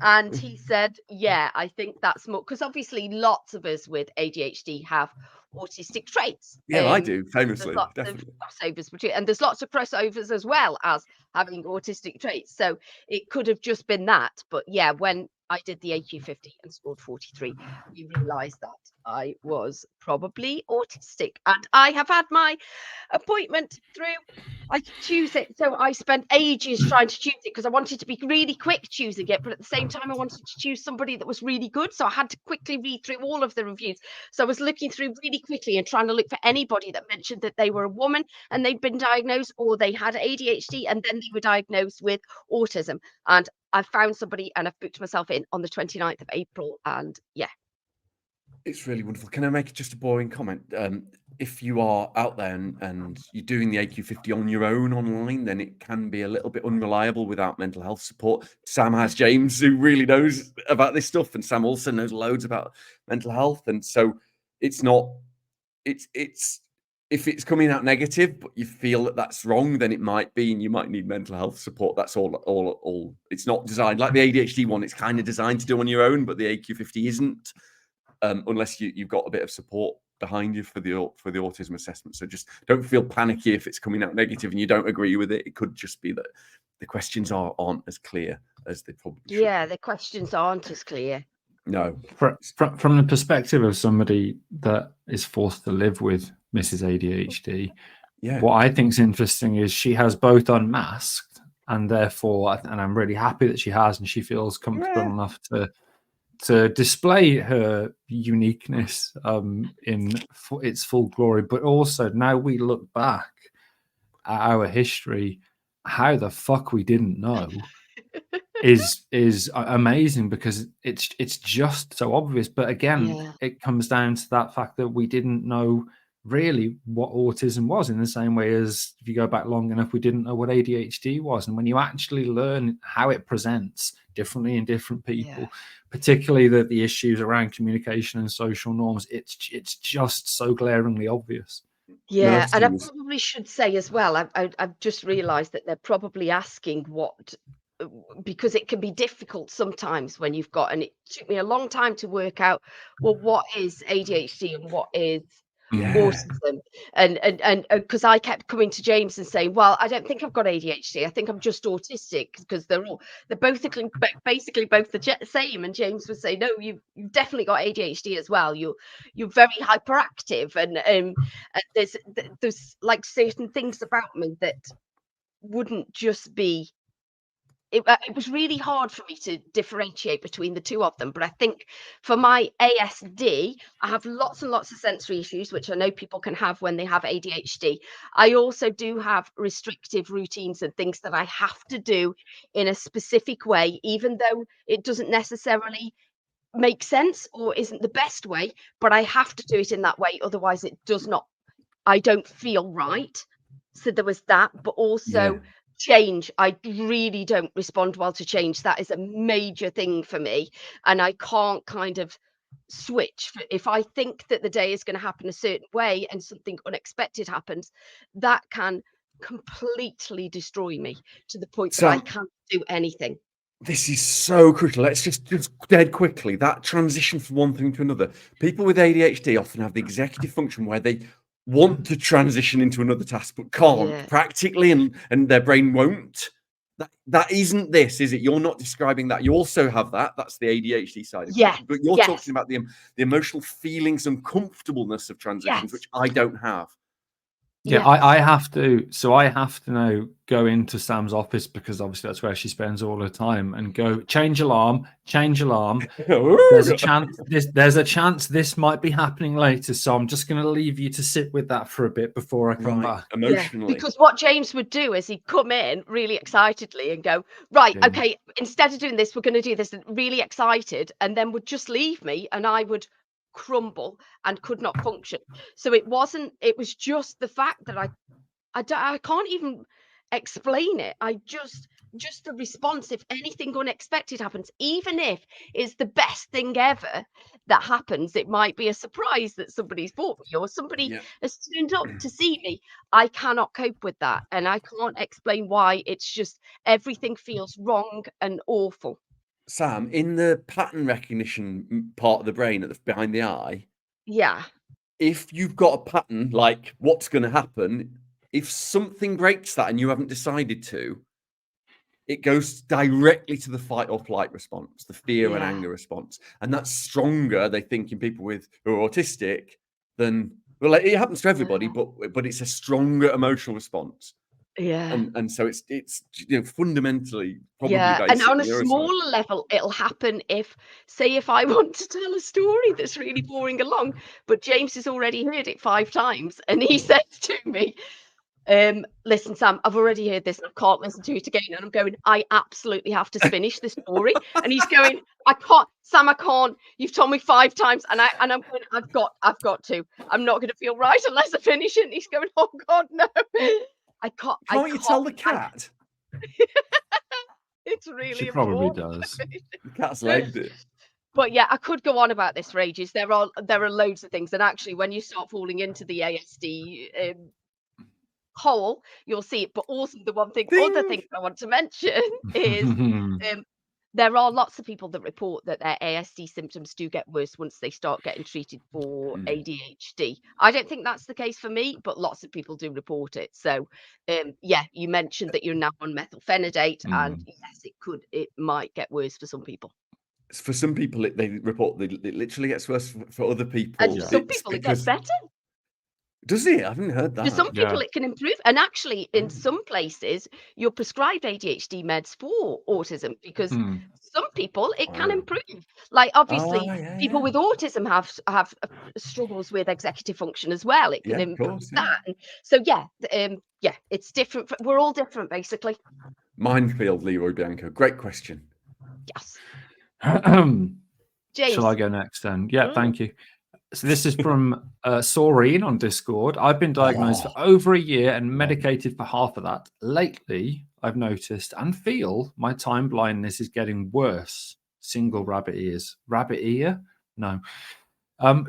And he said, yeah, I think that's more, because obviously lots of us with ADHD have autistic traits. Yeah, I There's do, famously, lots definitely. of crossovers between, and there's lots of crossovers as well as having autistic traits. So it could have just been that. But yeah, when I did the AQ50 and scored 43, we realised that I was probably autistic. And I have had my appointment through. I could choose it. So I spent ages trying to choose it because I wanted to be really quick choosing it. But at the same time, I wanted to choose somebody that was really good. So I had to quickly read through all of the reviews. So I was looking through really quickly and trying to look for anybody that mentioned that they were a woman and they'd been diagnosed, or they had ADHD and then they were diagnosed with autism. And I found somebody and I've booked myself in on the 29th of April. And yeah. It's really wonderful. Can I make just a boring comment? If you are out there and you're doing the AQ50 on your own online, then it can be a little bit unreliable without mental health support. Sam has James, who really knows about this stuff, and Sam also knows loads about mental health. And so it's not, it's if it's coming out negative, but you feel that that's wrong, then it might be, and you might need mental health support. That's all. It's not designed like the ADHD one. It's kind of designed to do on your own, but the AQ50 isn't. Unless you've got a bit of support behind you for the autism assessment. So just don't feel panicky if it's coming out negative and you don't agree with it. It could just be that the questions aren't as clear as they probably should. Yeah, the questions aren't as clear. No. From the perspective of somebody that is forced to live with Mrs. ADHD, what I think is interesting is she has both unmasked, and therefore, and I'm really happy that she has, and she feels comfortable enough to display her uniqueness in its full glory. But also, now we look back at our history, how the fuck we didn't know is amazing, because it's just so obvious. But again, it comes down to that fact that we didn't know really what autism was, in the same way as, if you go back long enough, we didn't know what ADHD was. And when you actually learn how it presents differently in different people, particularly the issues around communication and social norms, it's just so glaringly obvious. Yeah, and I probably should say as well, I've just realised that they're probably asking what, because it can be difficult sometimes when you've got, and it took me a long time to work out, well, what is ADHD and what is autism, and because I kept coming to James and saying, well, I don't think I've got ADHD, I think I'm just autistic, because they're basically both the same. And James was saying, no, you've definitely got ADHD as well. You're very hyperactive, and there's like certain things about me that wouldn't just be. It was really hard for me to differentiate between the two of them. But I think for my ASD, I have lots and lots of sensory issues, which I know people can have when they have ADHD. I also do have restrictive routines and things that I have to do in a specific way, even though it doesn't necessarily make sense or isn't the best way, but I have to do it in that way. Otherwise, I don't feel right. So there was that, but also change. I really don't respond well to change. That is a major thing for me, and I can't kind of switch. If I think that the day is going to happen a certain way and something unexpected happens, that can completely destroy me to the point that I can't do anything. This is so critical. Let's just dead quickly, that transition from one thing to another. People with ADHD often have the executive function where they want to transition into another task but can't practically, and their brain won't. That isn't this, is it? You're not describing that. You also have that's the ADHD side of it. But you're talking about the emotional feelings and comfortableness of transitions, which I don't have. I have to now go into Sam's office, because obviously that's where she spends all her time, and go change alarm. There's a chance this might be happening later, so I'm just going to leave you to sit with that for a bit before I come back. Emotionally, because what James would do is he'd come in really excitedly and go, right, okay, instead of doing this, we're going to do this, and really excited, and then would just leave me, and I would crumble and could not function. So it was just the fact that I can't even explain it. just the response if anything unexpected happens, even if it's the best thing ever that happens. It might be a surprise that somebody's bought me or somebody has turned up to see me. I cannot cope with that, and I can't explain why. It's just everything feels wrong and awful. Sam, in the pattern recognition part of the brain behind the eye, Yeah. if you've got a pattern like what's going to happen, if something breaks that and you haven't decided to, it goes directly to the fight or flight response, the fear and anger response. And that's stronger, they think, in people who are autistic than, well, it happens to everybody, but it's a stronger emotional response. Yeah. And so it's fundamentally probably and on a smaller level, it'll happen if I want to tell a story that's really boring along, but James has already heard it 5 times, and he says to me, listen, Sam, I've already heard this and I can't listen to it again. And I'm going, I absolutely have to finish this story. And he's going, I can't, Sam, I can't. You've told me 5 times. And I'm going, I've got to. I'm not going to feel right unless I finish it. And he's going, oh God, no. I can't. Can't you tell the cat? It's really She probably important. does. The cat's legged it. But yeah, I could go on about this for ages. There are loads of things. And actually, when you start falling into the ASD hole, you'll see it. But also the other thing I want to mention is there are lots of people that report that their ASD symptoms do get worse once they start getting treated for ADHD. I don't think that's the case for me, but lots of people do report it. So you mentioned that you're now on methylphenidate, and yes, it might get worse for some people. For some people, they report that it literally gets worse. For other people, and some people it gets better. Does it? I haven't heard that. For some people, it can improve. And actually, in some places, you're prescribed ADHD meds for autism because some people, it can improve. Like, obviously, people with autism have struggles with executive function as well. It can improve that. And so, it's different. We're all different, basically. Minefield, Leroy Bianco. Great question. Yes. James. Shall I go next then? Yeah, thank you. So this is from Saureen on Discord. I've been diagnosed for over a year and medicated for half of that. Lately, I've noticed and feel my time blindness is getting worse. Single rabbit ears. Rabbit ear? No.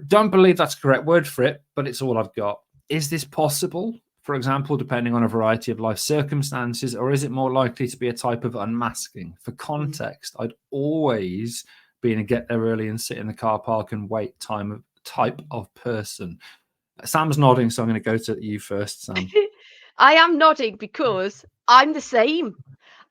Don't believe that's the correct word for it, but it's all I've got. Is this possible? For example, depending on a variety of life circumstances, or is it more likely to be a type of unmasking? For context, I'd always been a get there early and sit in the car park and wait type of person. Sam's nodding, so I'm going to go to you first, Sam. I am nodding because I'm the same.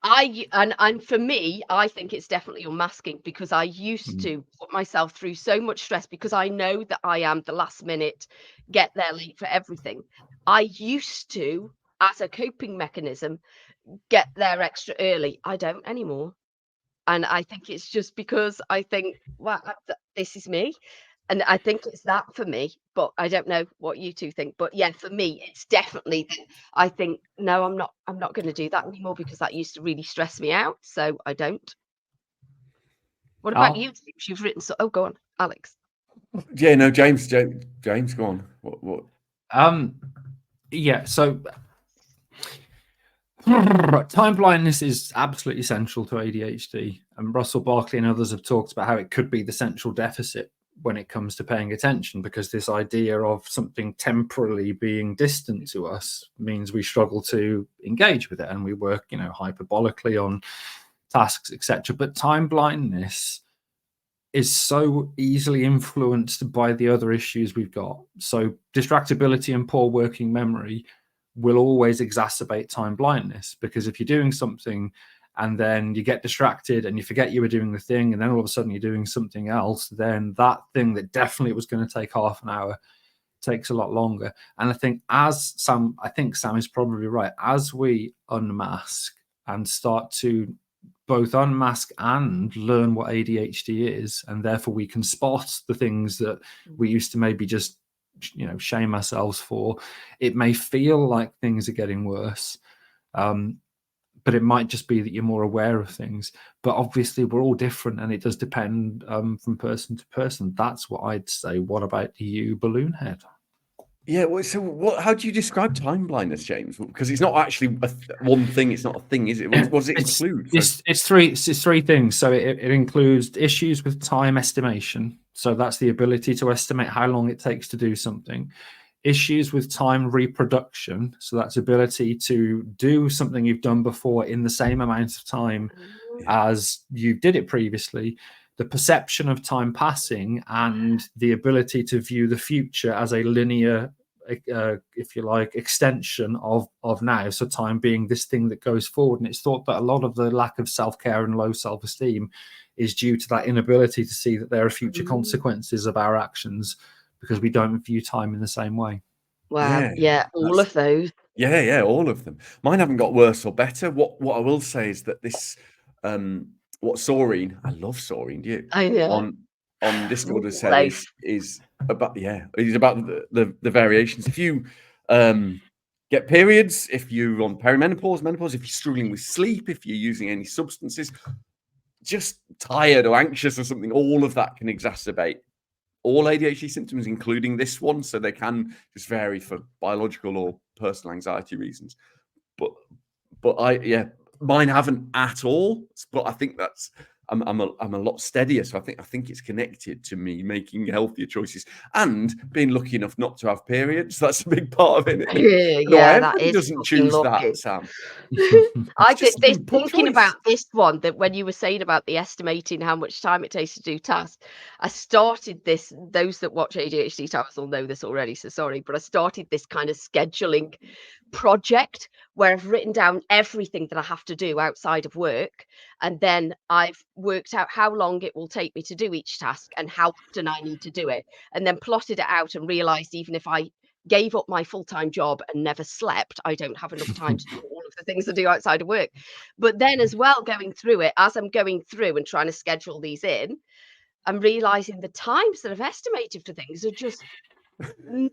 And for me, I think it's definitely unmasking because I used to put myself through so much stress because I know that I am the last minute, get there late for everything. I used to, as a coping mechanism, get there extra early. I don't anymore. And I think it's just because I think, well, this is me. And I think it's that for me, but I don't know what you two think. But yeah, for me, it's definitely, I think, no, I'm not going to do that anymore because that used to really stress me out. So I don't. What about you, James? You've written so. Oh, go on, Alex. Yeah, no, James, go on. What? Yeah. So time blindness is absolutely central to ADHD, and Russell Barkley and others have talked about how it could be the central deficit when it comes to paying attention, because this idea of something temporarily being distant to us means we struggle to engage with it, and we work, hyperbolically on tasks, etc. But time blindness is so easily influenced by the other issues we've got. So distractibility and poor working memory will always exacerbate time blindness, because if you're doing something and then you get distracted and you forget you were doing the thing, and then all of a sudden you're doing something else, then that thing that definitely was going to take half an hour takes a lot longer. And I think Sam is probably right. As we unmask and start to both unmask and learn what ADHD is, and therefore we can spot the things that we used to maybe just shame ourselves for, it may feel like things are getting worse. But it might just be that you're more aware of things. But obviously, we're all different, and it does depend from person to person. That's what I'd say. What about you, Balloon Head? Yeah, well, so how do you describe time blindness, James? Because it's not actually one thing. It's not a thing, is it? What does it include? It's three things. So it includes issues with time estimation. So that's the ability to estimate how long it takes to do something. Issues with time reproduction. So that's ability to do something you've done before in the same amount of time as you did it previously. The perception of time passing and the ability to view the future as a linear, if you like, extension of now. So time being this thing that goes forward. And it's thought that a lot of the lack of self-care and low self-esteem is due to that inability to see that there are future consequences of our actions because we don't view time in the same way. Wow. Yeah, all of those. Yeah, all of them. Mine haven't got worse or better. What I will say is that this, what Saureen, I love Saureen, do you? I know. On Discord has said is about it's about the variations. If you get periods, if you're on perimenopause, menopause, if you're struggling with sleep, if you're using any substances, just tired or anxious or something, all of that can exacerbate all ADHD symptoms, including this one. So they can just vary for biological or personal anxiety reasons. But mine haven't at all. But I think that's I'm a lot steadier. So I think it's connected to me making healthier choices and being lucky enough not to have periods. That's a big part of it. Everybody doesn't choose that, Sam. I did this thinking about this one, that when you were saying about the estimating how much time it takes to do tasks, I started this. Those that watch ADHD tasks will know this already, so sorry, but I started this kind of scheduling project where I've written down everything that I have to do outside of work, and then I've worked out how long it will take me to do each task and how often I need to do it, and then plotted it out and realized even if I gave up my full-time job and never slept, I don't have enough time to do all of the things I do outside of work. But then as well, going through it, as I'm going through and trying to schedule these in, I'm realizing the times that I've estimated for things are just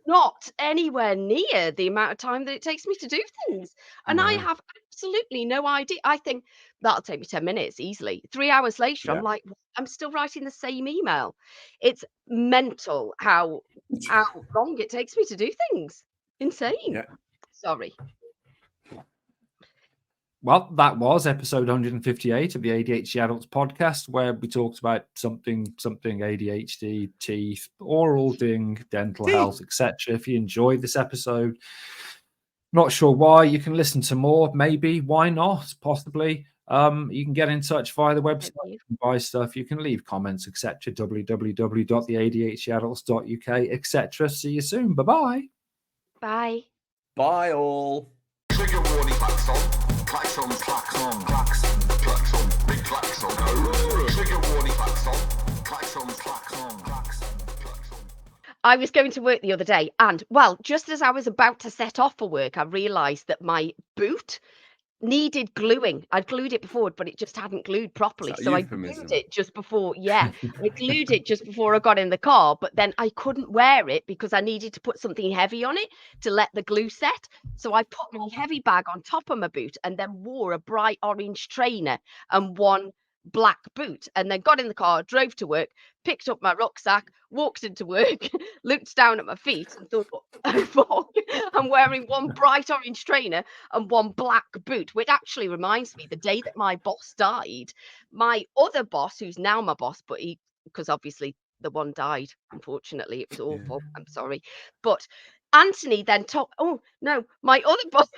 not anywhere near the amount of time that it takes me to do things. And I have absolutely no idea. I think that'll take me 10 minutes easily. 3 hours later, I'm like, I'm still writing the same email. It's mental how long it takes me to do things. Insane. Yeah. Sorry. Well, that was episode 158 of the ADHD Adults Podcast, where we talked about something ADHD, teeth, oral ding, dental health, etc. If you enjoyed this episode, not sure why, you can listen to more. Maybe, why not? Possibly. You can get in touch via the website, you can buy stuff, you can leave comments, etc. www.theadhdadults.uk, etc. See you soon. Bye-bye. Bye. Bye all. Trigger warning klaxon. Klaxon, klaxon, klaxon, klaxon, big klaxon. Trigger warning klaxon. Klaxon, klaxon, klaxon, klaxon. I was going to work the other day, and well, just as I was about to set off for work, I realized that my boot needed gluing. I'd glued it before, but it just hadn't glued properly. So I glued it just before, I glued it just before I got in the car, but then I couldn't wear it because I needed to put something heavy on it to let the glue set. So I put my heavy bag on top of my boot and then wore a bright orange trainer and one black boot, and then got in the car, drove to work, picked up my rucksack, walked into work, looked down at my feet and thought, I'm wearing one bright orange trainer and one black boot, which actually reminds me, the day that my boss died, my other boss, who's now my boss, but because obviously the one died, unfortunately, it was awful, I'm sorry, but Anthony then my other boss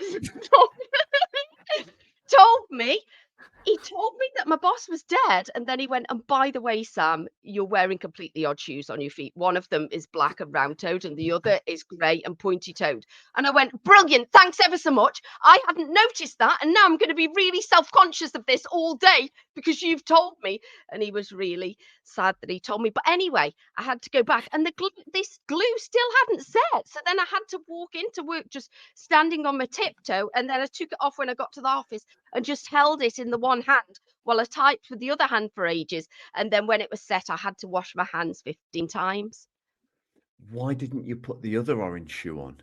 told me that my boss was dead, and then he went, and by the way, Sam, you're wearing completely odd shoes on your feet. One of them is black and round-toed, and the other is grey and pointy-toed. And I went, brilliant, thanks ever so much. I hadn't noticed that, and now I'm going to be really self-conscious of this all day because you've told me. And he was really sad that he told me. But anyway, I had to go back, and this glue still hadn't set. So then I had to walk into work just standing on my tiptoe, and then I took it off when I got to the office and just held it in the one hand while I typed with the other hand for ages. And then when it was set, I had to wash my hands 15 times. Why didn't you put the other orange shoe on?